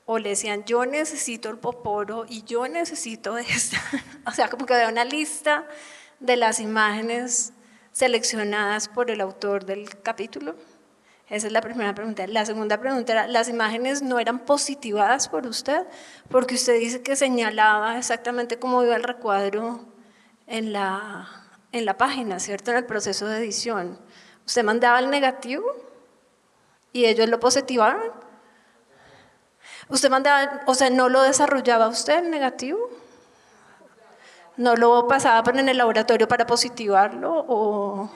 Speaker 4: o le decían yo necesito el poporo y yo necesito esta, o sea, como que había una lista de las imágenes seleccionadas por el autor del capítulo. Esa es la primera pregunta. La segunda pregunta era, ¿las imágenes no eran positivadas por usted? Porque usted dice que señalaba exactamente cómo iba el recuadro en la página, ¿cierto? En el proceso de edición. ¿Usted mandaba el negativo y ellos lo positivaron? ¿Usted mandaba, o sea, no lo desarrollaba usted el negativo? ¿No lo pasaba en el laboratorio para positivarlo o...?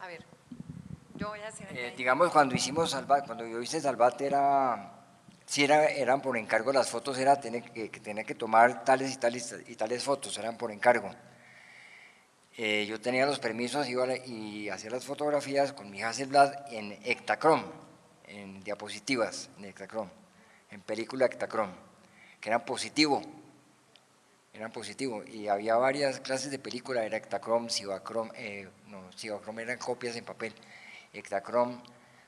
Speaker 3: A ver, yo voy a hacer…
Speaker 2: Digamos, cuando hicimos Salvat, cuando yo hice Salvat, eran por encargo las fotos, que tenía que tomar tales y tales fotos, eran por encargo. Yo tenía los permisos, iba y hacía las fotografías con mi Hasselblad en Ektachrome, en diapositivas, en Ektachrome, en película Ektachrome, que eran positivo, y había varias clases de película, era Ektachrome, Cibachrome, Cibachrome eran copias en papel, Ektachrome,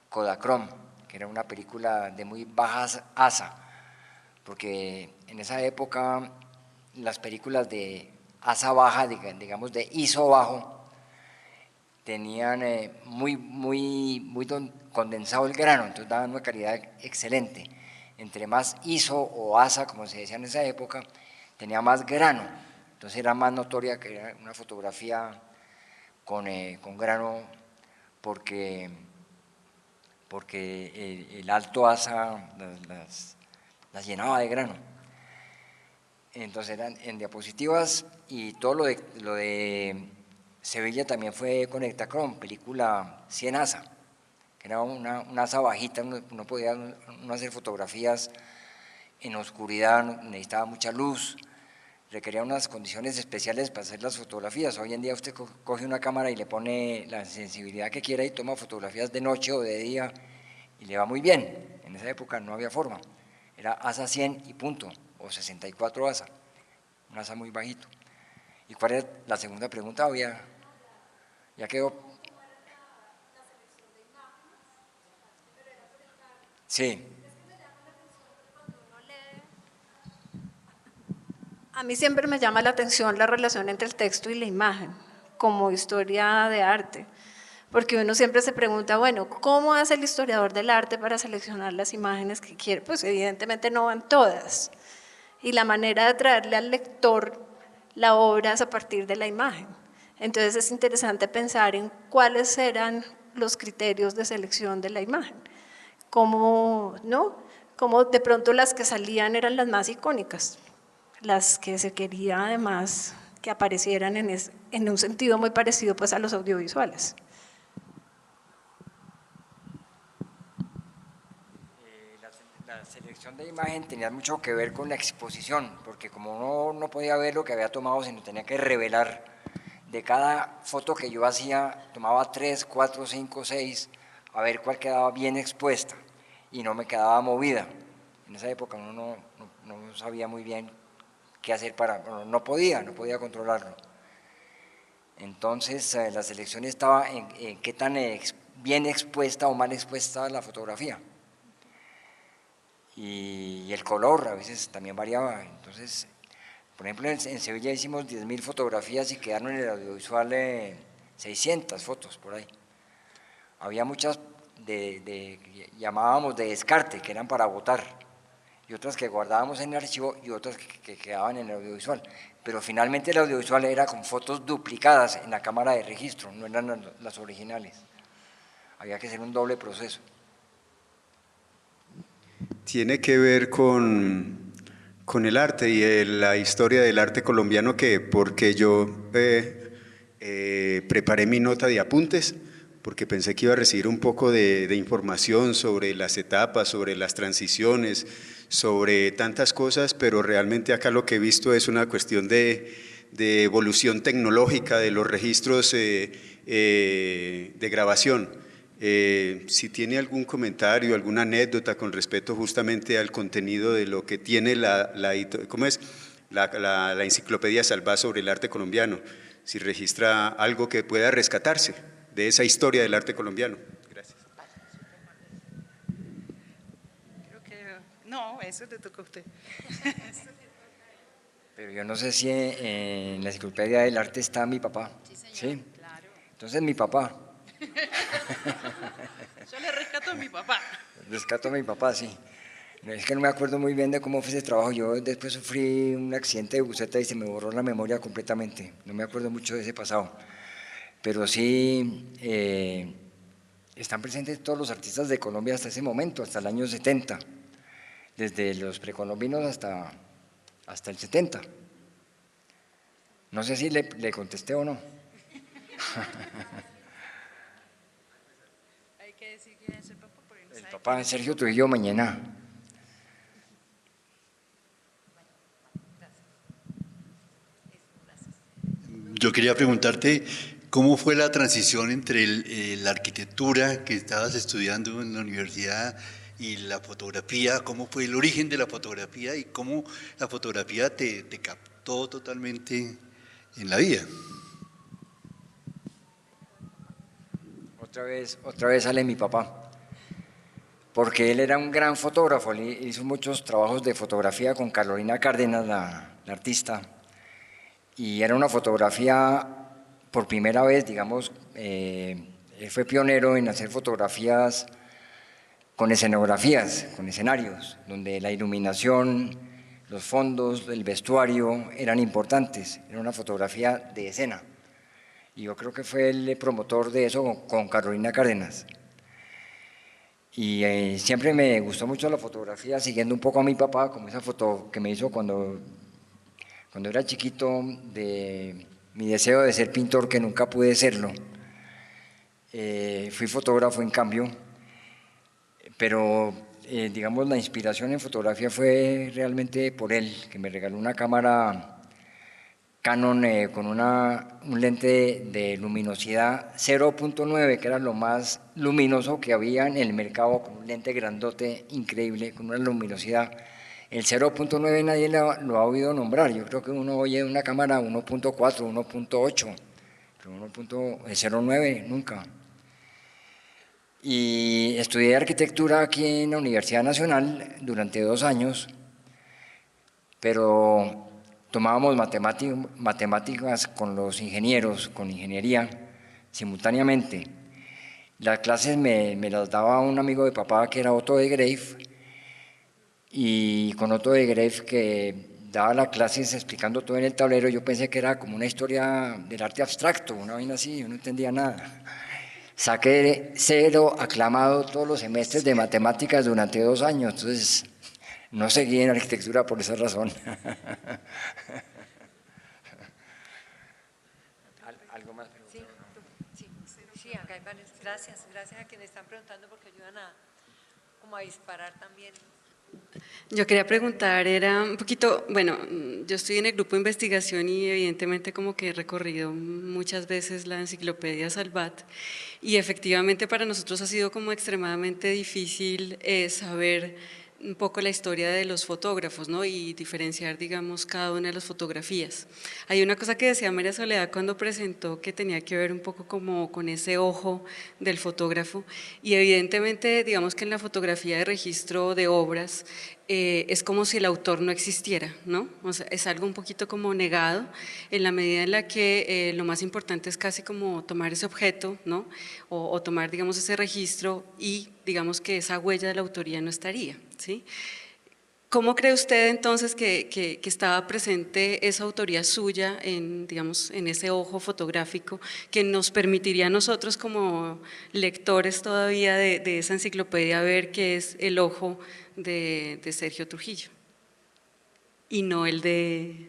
Speaker 2: Kodachrome, que era una película de muy baja ASA, porque en esa época las películas de ASA baja, digamos de ISO bajo, tenían muy condensado el grano, entonces daban una calidad excelente. Entre más ISO o ASA, como se decía en esa época, tenía más grano, entonces era más notoria que era una fotografía con grano, porque el alto ASA las llenaba de grano. Entonces eran en diapositivas, y todo lo de Sevilla también fue con Ektachrome, película 100 ASA, que era una ASA bajita, no podía hacer fotografías en oscuridad, necesitaba mucha luz, requería unas condiciones especiales para hacer las fotografías. Hoy en día usted coge una cámara y le pone la sensibilidad que quiera y toma fotografías de noche o de día y le va muy bien. En esa época no había forma, era ASA 100 y punto, o 64 ASA, un ASA muy bajito. ¿Y cuál es la segunda pregunta? Ya quedó. Sí.
Speaker 4: A mí siempre me llama la atención la relación entre el texto y la imagen, como historia de arte, porque uno siempre se pregunta, bueno, ¿cómo hace el historiador del arte para seleccionar las imágenes que quiere? Pues evidentemente no van todas, y la manera de traerle al lector la obra es a partir de la imagen. Entonces es interesante pensar en cuáles eran los criterios de selección de la imagen, cómo de pronto las que salían eran las más icónicas, las que se quería además que aparecieran en un sentido muy parecido pues a los audiovisuales.
Speaker 2: La selección de imagen tenía mucho que ver con la exposición, porque como uno no podía ver lo que había tomado, sino tenía que revelar, de cada foto que yo hacía, tomaba 3, 4, 5, 6, a ver cuál quedaba bien expuesta y no me quedaba movida. En esa época uno no sabía muy bien qué hacer no podía controlarlo. Entonces la selección estaba en qué tan bien expuesta o mal expuesta la fotografía. Y el color a veces también variaba. Entonces, por ejemplo, en Sevilla hicimos 10.000 fotografías y quedaron en el audiovisual 600 fotos por ahí. Había muchas llamábamos de descarte, que eran para botar, y otras que guardábamos en el archivo y otras que quedaban en el audiovisual. Pero finalmente el audiovisual era con fotos duplicadas en la cámara de registro, no eran las originales. Había que hacer un doble proceso.
Speaker 5: Tiene que ver con el arte y la historia del arte colombiano, porque yo preparé mi nota de apuntes, porque pensé que iba a recibir un poco de información sobre las etapas, sobre las transiciones, sobre tantas cosas, pero realmente acá lo que he visto es una cuestión de evolución tecnológica de los registros de grabación. Si tiene algún comentario, alguna anécdota con respecto justamente al contenido de lo que tiene la enciclopedia Salvat sobre el arte colombiano, si registra algo que pueda rescatarse de esa historia del arte colombiano. Gracias.
Speaker 1: Creo que eso le toca a usted.
Speaker 2: Pero yo no sé si en la enciclopedia del arte está mi papá.
Speaker 1: Sí, señor,
Speaker 2: ¿Sí?
Speaker 1: claro.
Speaker 2: Entonces mi papá.
Speaker 1: Yo le rescato a mi papá.
Speaker 2: Rescato a mi papá, sí. Es que no me acuerdo muy bien de cómo fue ese trabajo. Yo después sufrí un accidente de buceta y se me borró la memoria completamente. No me acuerdo mucho de ese pasado. Pero sí están presentes todos los artistas de Colombia hasta ese momento, hasta el año 70. Desde los precolombinos hasta el 70. No sé si le contesté o no.
Speaker 1: Hay que decir quién es el papá porque no
Speaker 2: El
Speaker 1: sabe
Speaker 2: papá
Speaker 1: quién es el
Speaker 2: Sergio
Speaker 1: papá.
Speaker 2: Trujillo Mañana.
Speaker 6: Yo quería preguntarte cómo fue la transición entre la arquitectura que estabas estudiando en la universidad y la fotografía, cómo fue el origen de la fotografía y cómo la fotografía te captó totalmente en la vida.
Speaker 2: Otra vez sale mi papá, porque él era un gran fotógrafo, él hizo muchos trabajos de fotografía con Carolina Cárdenas, la artista, y era una fotografía por primera vez, digamos, él fue pionero en hacer fotografías con escenografías, con escenarios, donde la iluminación, los fondos, el vestuario eran importantes, era una fotografía de escena. Y yo creo que fue el promotor de eso con Carolina Cárdenas. Y siempre me gustó mucho la fotografía, siguiendo un poco a mi papá, como esa foto que me hizo cuando era chiquito, de mi deseo de ser pintor, que nunca pude serlo. Fui fotógrafo en cambio, pero digamos la inspiración en fotografía fue realmente por él, que me regaló una cámara Canon con un lente de luminosidad 0.9, que era lo más luminoso que había en el mercado, con un lente grandote, increíble, con una luminosidad. El 0.9 nadie lo ha oído nombrar, yo creo que uno oye una cámara 1.4, 1.8, pero el 0.9 nunca. Y estudié arquitectura aquí en la Universidad Nacional durante 2 años, pero tomábamos matemáticas con los ingenieros, con ingeniería, simultáneamente. Las clases me las daba un amigo de papá que era Otto de Greif, y con Otto de Greif que daba las clases explicando todo en el tablero, yo pensé que era como una historia del arte abstracto, una vaina así, yo no entendía nada. Saqué 0 aclamado todos los semestres de matemáticas durante 2 años, entonces no seguí en arquitectura por esa razón. ¿Algo más?
Speaker 3: Sí, acá hay varios. Gracias a quienes están preguntando porque ayudan como a disparar también.
Speaker 7: Yo quería preguntar, era un poquito, bueno, yo estoy en el grupo de investigación y evidentemente como que he recorrido muchas veces la enciclopedia Salvat y efectivamente para nosotros ha sido como extremadamente difícil saber un poco la historia de los fotógrafos, ¿no? Y diferenciar, digamos, cada una de las fotografías. Hay una cosa que decía María Soledad cuando presentó que tenía que ver un poco como con ese ojo del fotógrafo y evidentemente, digamos que en la fotografía de registro de obras es como si el autor no existiera, ¿no? O sea, es algo un poquito como negado en la medida en la que lo más importante es casi como tomar ese objeto, ¿no? O tomar, digamos, ese registro y digamos que esa huella de la autoría no estaría, ¿sí? ¿Cómo cree usted entonces que estaba presente esa autoría suya en, digamos, en ese ojo fotográfico que nos permitiría a nosotros como lectores todavía de esa enciclopedia ver qué es el ojo de Sergio Trujillo y no el de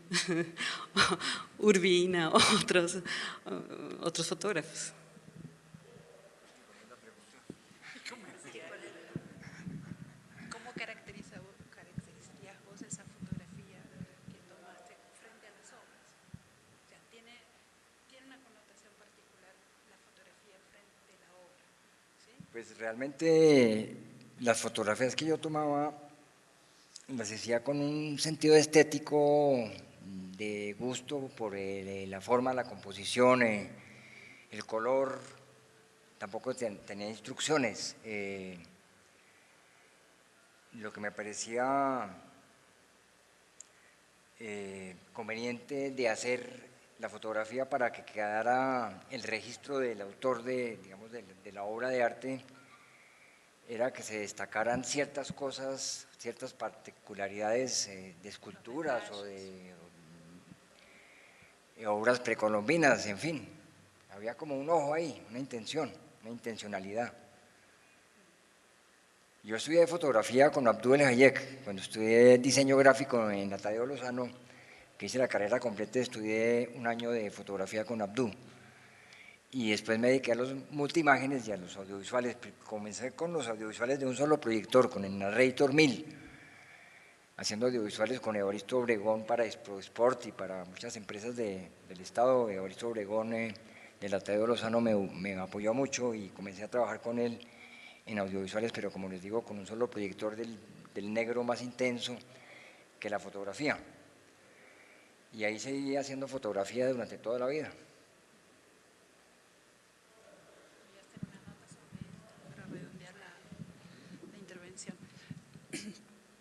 Speaker 7: Urbina o otros fotógrafos?
Speaker 1: ¿Cómo caracterizarías vos esa fotografía que tomaste frente a las obras? O sea, tiene una connotación particular la fotografía frente de la obra, ¿sí?
Speaker 2: Pues realmente las fotografías que yo tomaba las hacía con un sentido estético, de gusto por la forma, la composición, el color. Tampoco tenía instrucciones. lo que me parecía conveniente de hacer la fotografía para que quedara el registro del autor digamos, de la obra de arte, era que se destacaran ciertas cosas, ciertas particularidades de esculturas o de obras precolombinas, en fin. Había como un ojo ahí, una intención, una intencionalidad. Yo estudié fotografía con Abdú El Hayek. Cuando estudié diseño gráfico en la Tadeo Lozano, que hice la carrera completa, estudié un año de fotografía con Abdú. Y después me dediqué a los multiimágenes y a los audiovisuales. Comencé con los audiovisuales de un solo proyector, con el Narrator 1000, haciendo audiovisuales con Evaristo Obregón para ProSport y para muchas empresas del Estado. Evaristo Obregón de la Tadeo Lozano me apoyó mucho y comencé a trabajar con él en audiovisuales, pero como les digo, con un solo proyector del negro más intenso que la fotografía. Y ahí seguí haciendo fotografía durante toda la vida.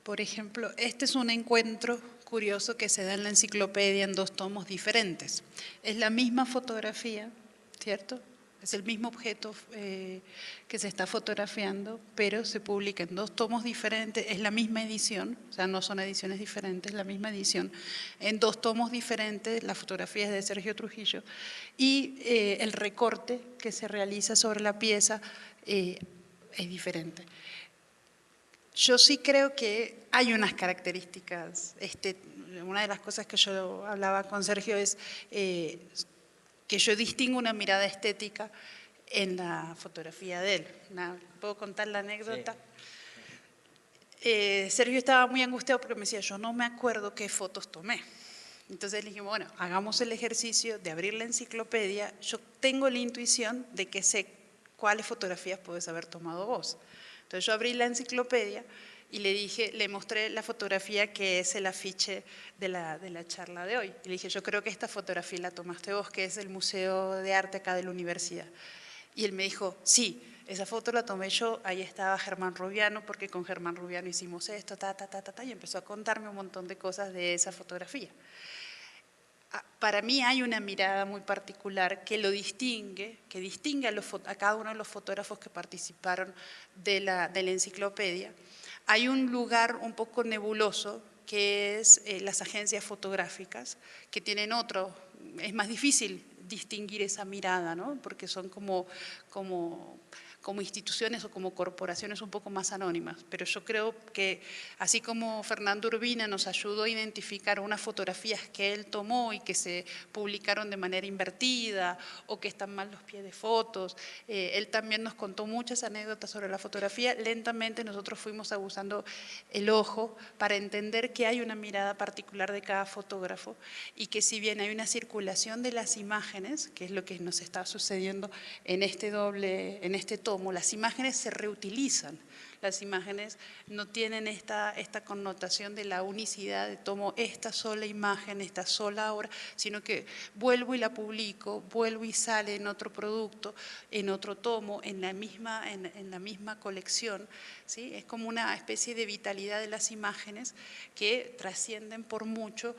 Speaker 1: Por ejemplo, este es un encuentro curioso que se da en la enciclopedia en 2 tomos diferentes. Es la misma fotografía, ¿cierto? Es el mismo objeto que se está fotografiando, pero se publica en 2 tomos diferentes, es la misma edición, o sea, no son ediciones diferentes, la misma edición, en 2 tomos diferentes, la fotografía es de Sergio Trujillo, y el recorte que se realiza sobre la pieza es diferente. Yo sí creo que hay unas características, una de las cosas que yo hablaba con Sergio es que yo distingo una mirada estética en la fotografía de él. ¿Puedo contar la anécdota? Sí. Sergio estaba muy angustiado porque me decía, yo no me acuerdo qué fotos tomé. Entonces le dijimos, bueno, hagamos el ejercicio de abrir la enciclopedia, yo tengo la intuición de que sé cuáles fotografías puedes haber tomado vos. Entonces yo abrí la enciclopedia y le mostré la fotografía que es el afiche de la charla de hoy. Y le dije, yo creo que esta fotografía la tomaste vos, que es el Museo de Arte acá de la universidad. Y él me dijo, sí, esa foto la tomé yo, ahí estaba Germán Rubiano, porque con Germán Rubiano hicimos esto, y empezó a contarme un montón de cosas de esa fotografía. Para mí hay una mirada muy particular que lo distingue, a cada uno de los fotógrafos que participaron de la enciclopedia. Hay un lugar un poco nebuloso que es las agencias fotográficas, que tienen es más difícil distinguir esa mirada, ¿no? Porque son como instituciones o como corporaciones un poco más anónimas, pero yo creo que así como Fernando Urbina nos ayudó a identificar unas fotografías que él tomó y que se publicaron de manera invertida o que están mal los pies de fotos, él también nos contó muchas anécdotas sobre la fotografía. Lentamente nosotros fuimos abusando el ojo para entender que hay una mirada particular de cada fotógrafo y que si bien hay una circulación de las imágenes, que es lo que nos está sucediendo en este tomo, las imágenes se reutilizan, las imágenes no tienen esta connotación de la unicidad, de tomo esta sola imagen, esta sola obra, sino que vuelvo y la publico, vuelvo y sale en otro producto, en otro tomo, en la misma colección, ¿sí? Es como una especie de vitalidad de las imágenes que trascienden por mucho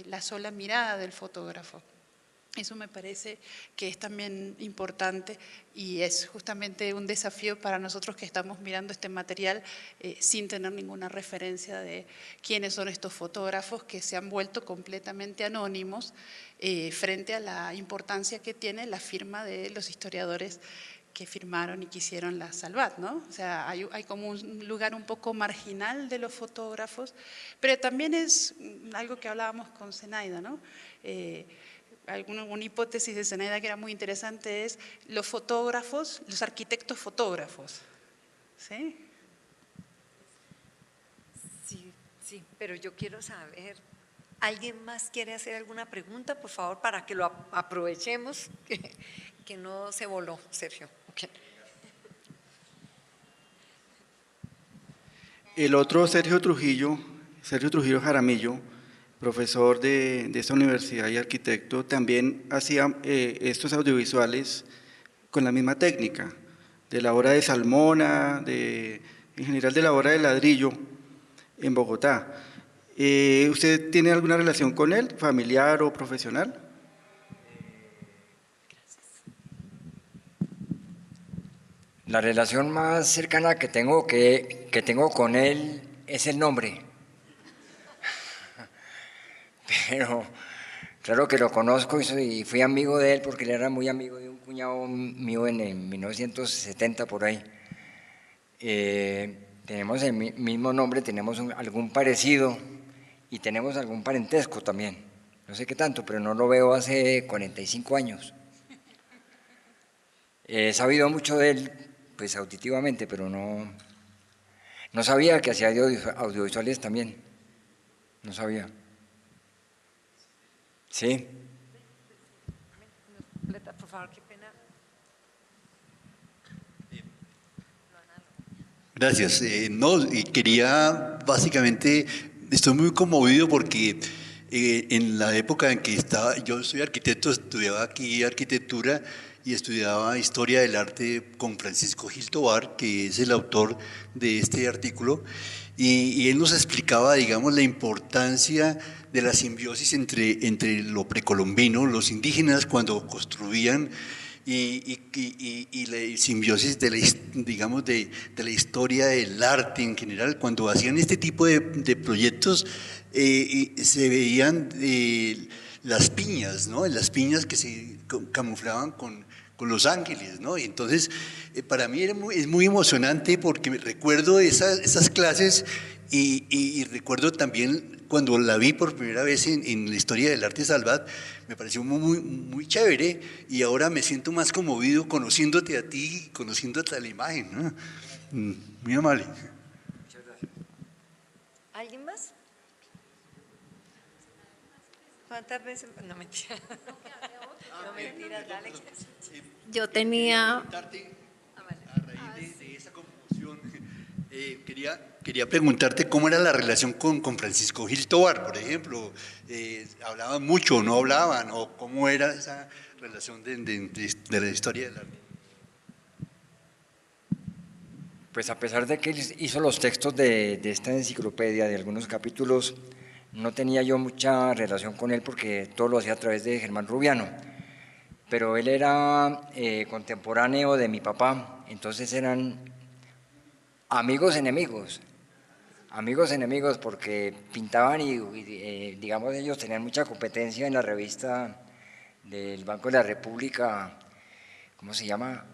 Speaker 1: la sola mirada del fotógrafo. Eso me parece que es también importante y es justamente un desafío para nosotros que estamos mirando este material sin tener ninguna referencia de quiénes son estos fotógrafos que se han vuelto completamente anónimos frente a la importancia que tiene la firma de los historiadores que firmaron y que hicieron la Salvat, ¿no? O sea, hay como un lugar un poco marginal de los fotógrafos, pero también es algo que hablábamos con Zenaida, ¿no? Una hipótesis de Zenaida que era muy interesante es los fotógrafos, los arquitectos fotógrafos, ¿sí?
Speaker 3: Sí, pero yo quiero saber, ¿alguien más quiere hacer alguna pregunta? Por favor, para que lo aprovechemos, que no se voló, Sergio. Okay.
Speaker 8: El otro Sergio Trujillo Jaramillo, profesor de esta universidad y arquitecto, también hacía estos audiovisuales con la misma técnica, de la obra de Salmona, en general de la obra de ladrillo, en Bogotá. ¿Usted tiene alguna relación con él, familiar o profesional?
Speaker 2: La relación más cercana que tengo con él es el nombre. Pero claro que lo conozco y fui amigo de él porque él era muy amigo de un cuñado mío en 1970 por ahí. Tenemos el mismo nombre, tenemos algún parecido y tenemos algún parentesco también. No sé qué tanto, pero no lo veo hace 45 años. He sabido mucho de él, pues auditivamente, pero no sabía que hacía audiovisuales también. No sabía. Sí.
Speaker 3: Por favor, qué pena.
Speaker 6: Gracias. No, y quería básicamente, estoy muy conmovido porque en la época en que yo soy arquitecto, estudiaba aquí arquitectura y estudiaba historia del arte con Francisco Gil Tobar, que es el autor de este artículo, y él nos explicaba, digamos, la importancia de la simbiosis entre lo precolombino, los indígenas cuando construían, y la simbiosis digamos, de la historia del arte en general. Cuando hacían este tipo de proyectos, se veían las piñas, ¿no? Las piñas que se camuflaban con Los Ángeles, ¿no? Y entonces, para mí es muy emocionante porque recuerdo esas clases y recuerdo también cuando la vi por primera vez en la historia del arte Salvat, me pareció muy chévere y ahora me siento más conmovido conociéndote a ti, conociéndote a la imagen, ¿no? Muy amable.
Speaker 2: Muchas gracias.
Speaker 3: ¿Alguien más? ¿Cuántas veces? No, mentira. No, mentiras, dale.
Speaker 4: Yo tenía...
Speaker 6: A raíz de esa confusión, quería preguntarte cómo era la relación con Francisco Gil Tobar, por ejemplo. ¿Hablaban mucho o no hablaban? ¿O cómo era esa relación de la historia del arte?
Speaker 2: Pues a pesar de que él hizo los textos de esta enciclopedia, de algunos capítulos, no tenía yo mucha relación con él porque todo lo hacía a través de Germán Rubiano. Pero él era contemporáneo de mi papá, entonces eran amigos enemigos porque pintaban y digamos ellos tenían mucha competencia en la revista del Banco de la República, ¿cómo se llama?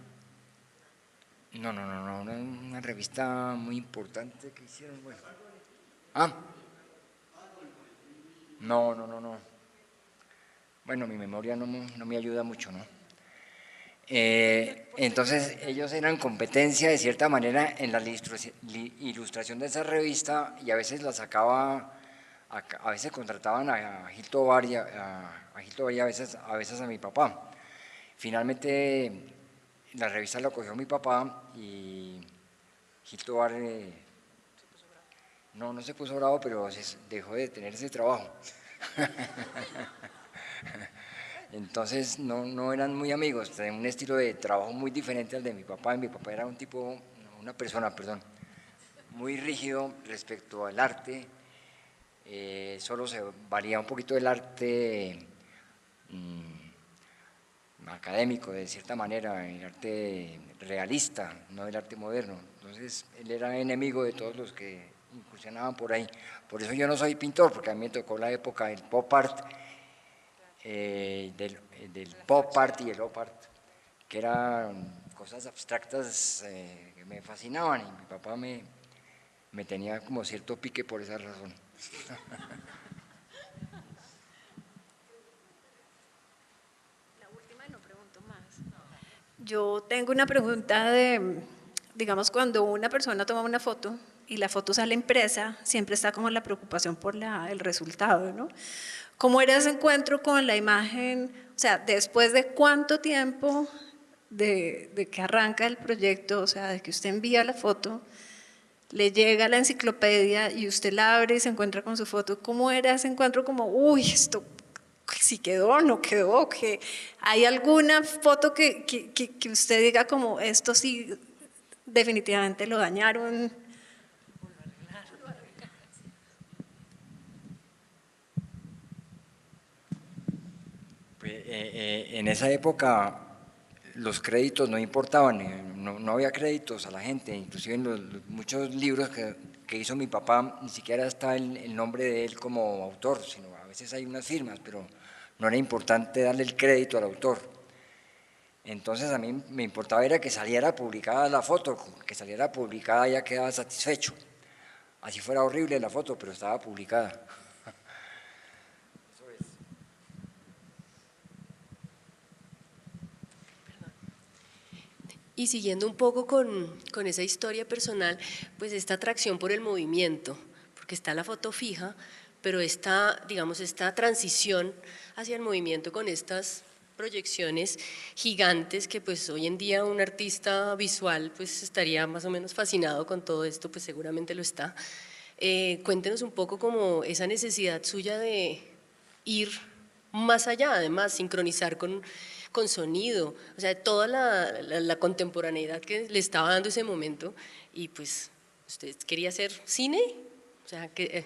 Speaker 2: No, una revista muy importante que hicieron, bueno. ¿Ah? No. Bueno, mi memoria no me ayuda mucho, ¿no? Entonces ellos eran competencia de cierta manera en la ilustración de esa revista y a veces la sacaba, a veces contrataban a Gil Tobar y a veces a mi papá. Finalmente la revista la cogió mi papá y Gil Tobar no se puso bravo, pero dejó de tener ese trabajo. Entonces no eran muy amigos, tenían un estilo de trabajo muy diferente al de mi papá. Mi papá era una persona, muy rígido respecto al arte, solo se valía un poquito del arte académico, de cierta manera, el arte realista, no el arte moderno. Entonces él era enemigo de todos los que incursionaban por ahí. Por eso yo no soy pintor, porque a mí me tocó la época del pop art, del pop art y el op art, que eran cosas abstractas que me fascinaban y mi papá me tenía como cierto pique por esa razón.
Speaker 4: La última y no pregunto más. Yo tengo una pregunta de, digamos, cuando una persona toma una foto y la foto sale impresa, siempre está como la preocupación por el resultado, ¿no? ¿Cómo era ese encuentro con la imagen? O sea, ¿después de cuánto tiempo de que arranca el proyecto, o sea, de que usted envía la foto, le llega la enciclopedia y usted la abre y se encuentra con su foto? ¿Cómo era ese encuentro? Como, uy, esto si quedó, no quedó, que ¿hay alguna foto que usted diga como esto sí definitivamente lo dañaron?
Speaker 2: En esa época los créditos no importaban, no había créditos a la gente, inclusive en muchos libros que hizo mi papá ni siquiera está el nombre de él como autor, sino a veces hay unas firmas, pero no era importante darle el crédito al autor. Entonces a mí me importaba era que saliera publicada la foto, que saliera publicada ya quedaba satisfecho. Así fuera horrible la foto, pero estaba publicada.
Speaker 9: Y siguiendo un poco con esa historia personal, pues esta atracción por el movimiento, porque está la foto fija, pero esta, digamos, esta transición hacia el movimiento con estas proyecciones gigantes que pues hoy en día un artista visual pues estaría más o menos fascinado con todo esto, pues seguramente lo está. Cuéntenos un poco como esa necesidad suya de ir más allá, además sincronizar con sonido, o sea, toda la contemporaneidad que le estaba dando ese momento, y pues usted quería hacer cine, o sea, que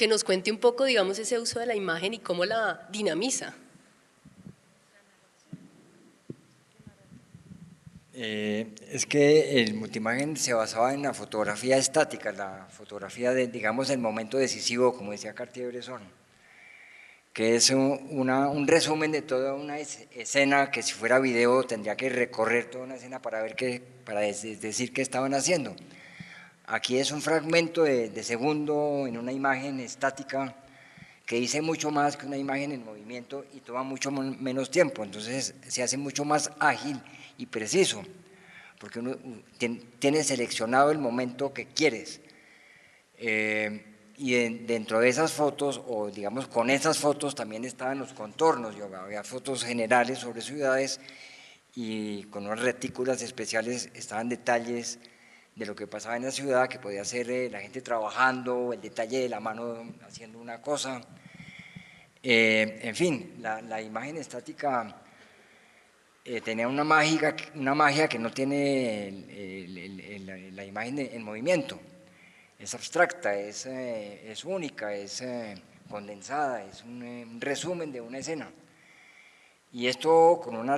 Speaker 9: nos cuente un poco, digamos, ese uso de la imagen y cómo la dinamiza.
Speaker 2: Es que el multimagen se basaba en la fotografía estática, la fotografía de, digamos, el momento decisivo, como decía Cartier-Bresson, que es un resumen de toda una escena que si fuera video tendría que recorrer toda una escena para ver para decir qué estaban haciendo. Aquí es un fragmento de segundo en una imagen estática que dice mucho más que una imagen en movimiento y toma mucho menos tiempo, entonces se hace mucho más ágil y preciso, porque uno tiene seleccionado el momento que quieres. Y dentro de esas fotos, o digamos con esas fotos también estaban los contornos, yo había fotos generales sobre ciudades y con unas retículas especiales estaban detalles de lo que pasaba en la ciudad, que podía ser la gente trabajando, el detalle de la mano haciendo una cosa. En fin, la imagen estática tenía una magia que no tiene la imagen en movimiento. Es abstracta, es única, es condensada, es un resumen de una escena. Y esto con una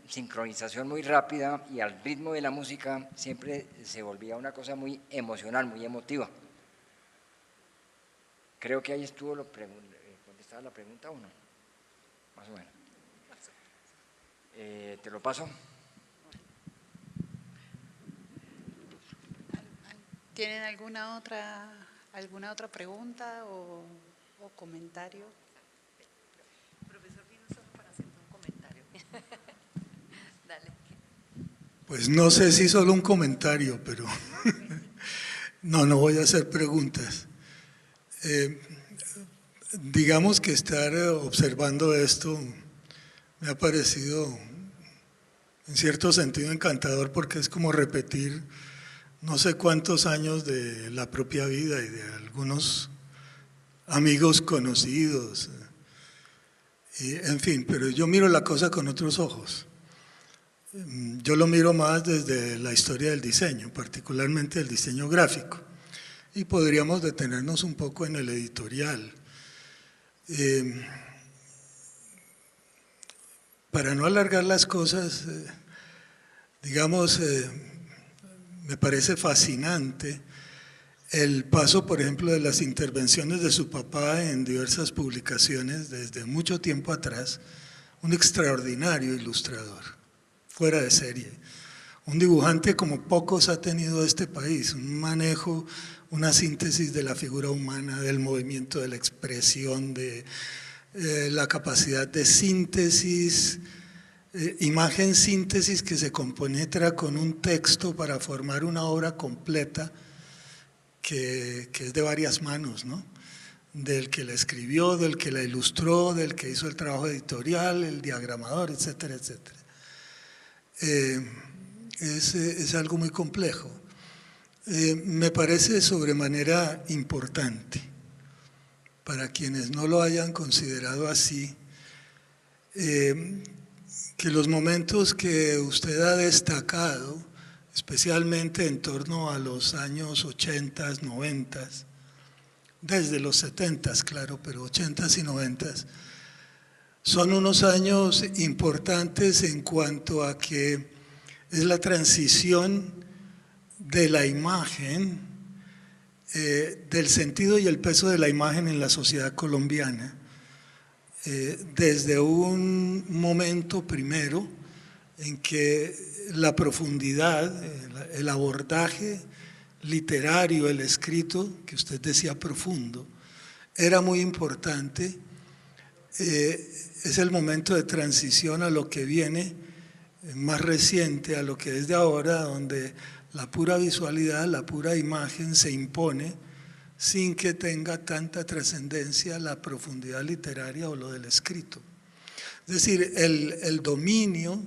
Speaker 2: sincronización muy rápida y al ritmo de la música siempre se volvía una cosa muy emocional, muy emotiva. Creo que ahí estuvo contestada la pregunta, ¿o no? Más o menos. ¿Te lo paso?
Speaker 1: ¿Tienen alguna otra pregunta o comentario?
Speaker 3: Profesor, vino solo para hacer un comentario. Dale.
Speaker 10: Pues no sé si solo un comentario, pero no voy a hacer preguntas. Digamos que estar observando esto me ha parecido en cierto sentido encantador, porque es como repetir no sé cuántos años de la propia vida y de algunos amigos conocidos, y, en fin, pero yo miro la cosa con otros ojos. Yo lo miro más desde la historia del diseño, particularmente el diseño gráfico, y podríamos detenernos un poco en el editorial. Para no alargar las cosas, digamos, me parece fascinante el paso, por ejemplo, de las intervenciones de su papá en diversas publicaciones desde mucho tiempo atrás, un extraordinario ilustrador, fuera de serie, un dibujante como pocos ha tenido este país, un manejo, una síntesis de la figura humana, del movimiento, de la expresión, de la capacidad de síntesis, imagen síntesis que se compenetra con un texto para formar una obra completa que es de varias manos, ¿no? Del que la escribió, del que la ilustró, del que hizo el trabajo editorial, el diagramador, etcétera, etcétera. Es algo muy complejo. Me parece sobremanera importante, para quienes no lo hayan considerado así, que los momentos que usted ha destacado, especialmente en torno a los años 80, 90, desde los 70, claro, pero 80 y 90, Son unos años importantes en cuanto a que es la transición de la imagen, del sentido y el peso de la imagen en la sociedad colombiana, desde un momento primero en que la profundidad, el abordaje literario, el escrito, que usted decía profundo, era muy importante. Es el momento de transición a lo que viene más reciente, a lo que es de ahora, donde la pura visualidad, la pura imagen se impone sin que tenga tanta trascendencia la profundidad literaria o lo del escrito. Es decir, el dominio,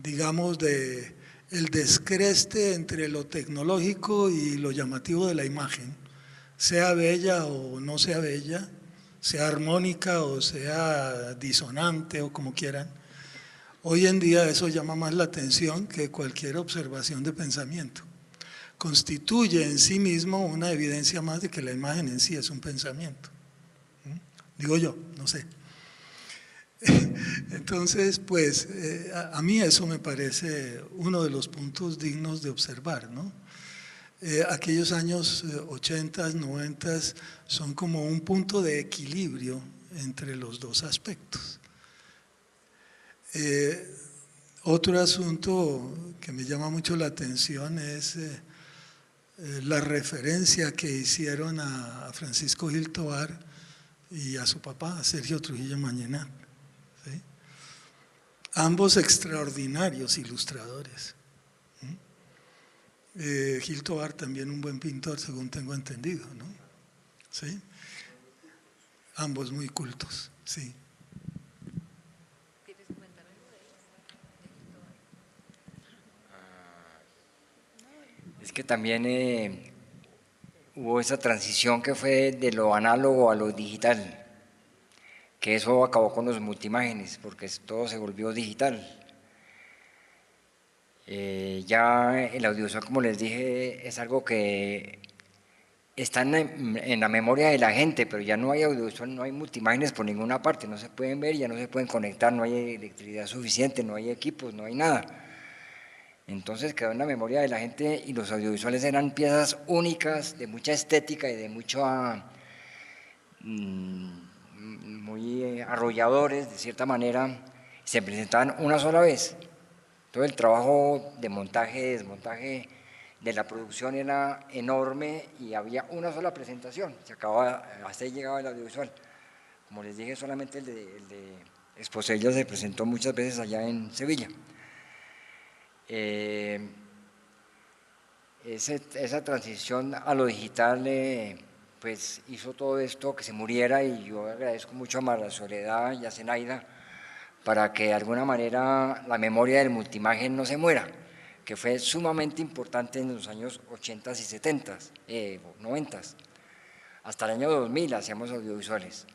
Speaker 10: digamos, el descreste entre lo tecnológico y lo llamativo de la imagen, sea bella o no sea bella, sea armónica o sea disonante o como quieran, hoy en día eso llama más la atención que cualquier observación de pensamiento. Constituye en sí mismo una evidencia más de que la imagen en sí es un pensamiento. Digo yo, no sé. Entonces, pues, a mí eso me parece uno de los puntos dignos de observar, ¿no? Aquellos años 80, 90 son como un punto de equilibrio entre los dos aspectos. Otro asunto que me llama mucho la atención es la referencia que hicieron a Francisco Gil Tobar y a su papá, a Sergio Trujillo Mañena, ¿sí? Ambos extraordinarios ilustradores. Gil Tobar también un buen pintor, según tengo entendido, ¿no? ¿Sí? Ambos muy cultos, sí.
Speaker 3: ¿Quieres comentar algo de él?
Speaker 2: Es que también hubo esa transición que fue de lo análogo a lo digital, que eso acabó con los multimágenes, porque todo se volvió digital. Ya el audiovisual, como les dije, es algo que está en la memoria de la gente, pero ya no hay audiovisual, no hay multimágenes por ninguna parte, no se pueden ver, ya no se pueden conectar, no hay electricidad suficiente, no hay equipos, no hay nada. Entonces quedó en la memoria de la gente y los audiovisuales eran piezas únicas, de mucha estética y de mucha, muy arrolladores de cierta manera, se presentaban una sola vez. Todo el trabajo de montaje, desmontaje de la producción era enorme y había una sola presentación, se acababa, hasta ahí llegaba el audiovisual. Como les dije, solamente el de Esposella se presentó muchas veces allá en Sevilla. Esa transición a lo digital pues hizo todo esto que se muriera, y yo agradezco mucho a María Soledad y a Zenaida para que de alguna manera la memoria del multimagen no se muera, que fue sumamente importante en los años 80 y 70, 90. Hasta el año 2000 hacíamos audiovisuales.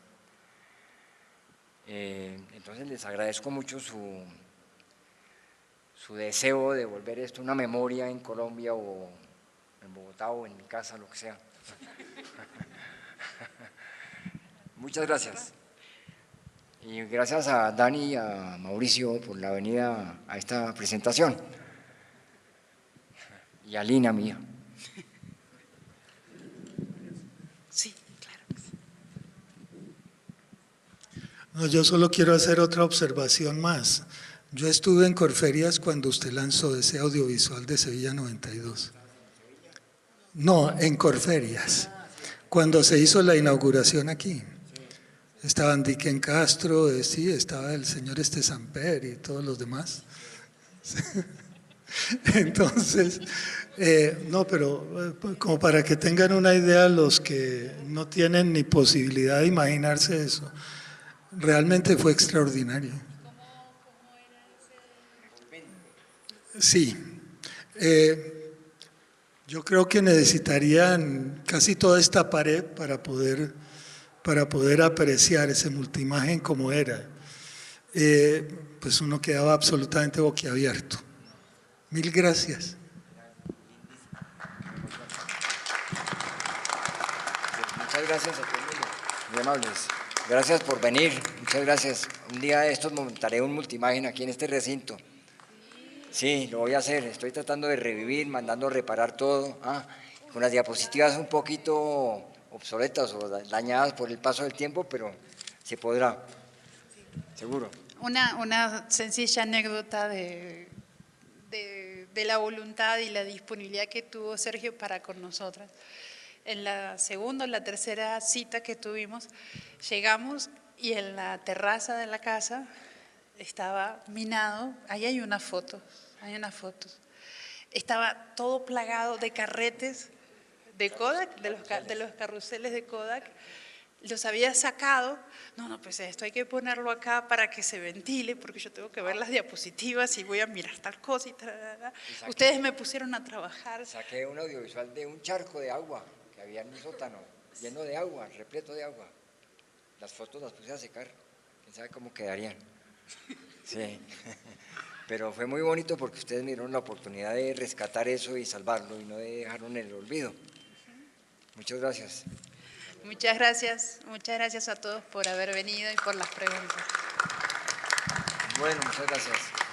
Speaker 2: Entonces les agradezco mucho su deseo de volver esto una memoria en Colombia o en Bogotá o en mi casa, lo que sea. Muchas gracias. Y gracias a Dani y a Mauricio por la venida a esta presentación. Y a Lina mía.
Speaker 1: Sí, claro.
Speaker 10: No, yo solo quiero hacer otra observación más. Yo estuve en Corferias cuando usted lanzó ese audiovisual de Sevilla 92. No, en Corferias, cuando se hizo la inauguración aquí. Estaban Dicken Castro, sí, estaba el señor Samper y todos los demás. Entonces, no, pero como para que tengan una idea los que no tienen ni posibilidad de imaginarse eso, realmente fue extraordinario. Sí, yo creo que necesitarían casi toda esta pared para poder apreciar ese multimagen como era. Pues uno quedaba absolutamente boquiabierto. Mil gracias.
Speaker 2: Muchas gracias a todos, muy amables. Gracias por venir, muchas gracias. Un día de estos montaré un multiimagen aquí en este recinto. Sí, lo voy a hacer, estoy tratando de revivir, mandando reparar todo, con las diapositivas un poquito obsoletas o dañadas por el paso del tiempo, pero se podrá, seguro.
Speaker 1: Una sencilla anécdota de la voluntad y la disponibilidad que tuvo Sergio para con nosotras. En la segunda o la tercera cita que tuvimos, llegamos y en la terraza de la casa estaba minado, ahí hay unas fotos, estaba todo plagado de carretes de Kodak, de los carruseles de Kodak. Los había sacado, no, pues esto hay que ponerlo acá para que se ventile, porque yo tengo que ver las diapositivas y voy a mirar tal cosa y tal. Ustedes me pusieron a trabajar.
Speaker 2: Saqué un audiovisual de un charco de agua que había en un sótano, lleno de agua, repleto de agua. Las fotos las puse a secar, quién sabe cómo quedarían. Sí, pero fue muy bonito porque ustedes me dieron la oportunidad de rescatar eso y salvarlo y no de dejarlo en el olvido. Muchas gracias.
Speaker 1: Muchas gracias a todos por haber venido y por las preguntas.
Speaker 2: Bueno, muchas gracias.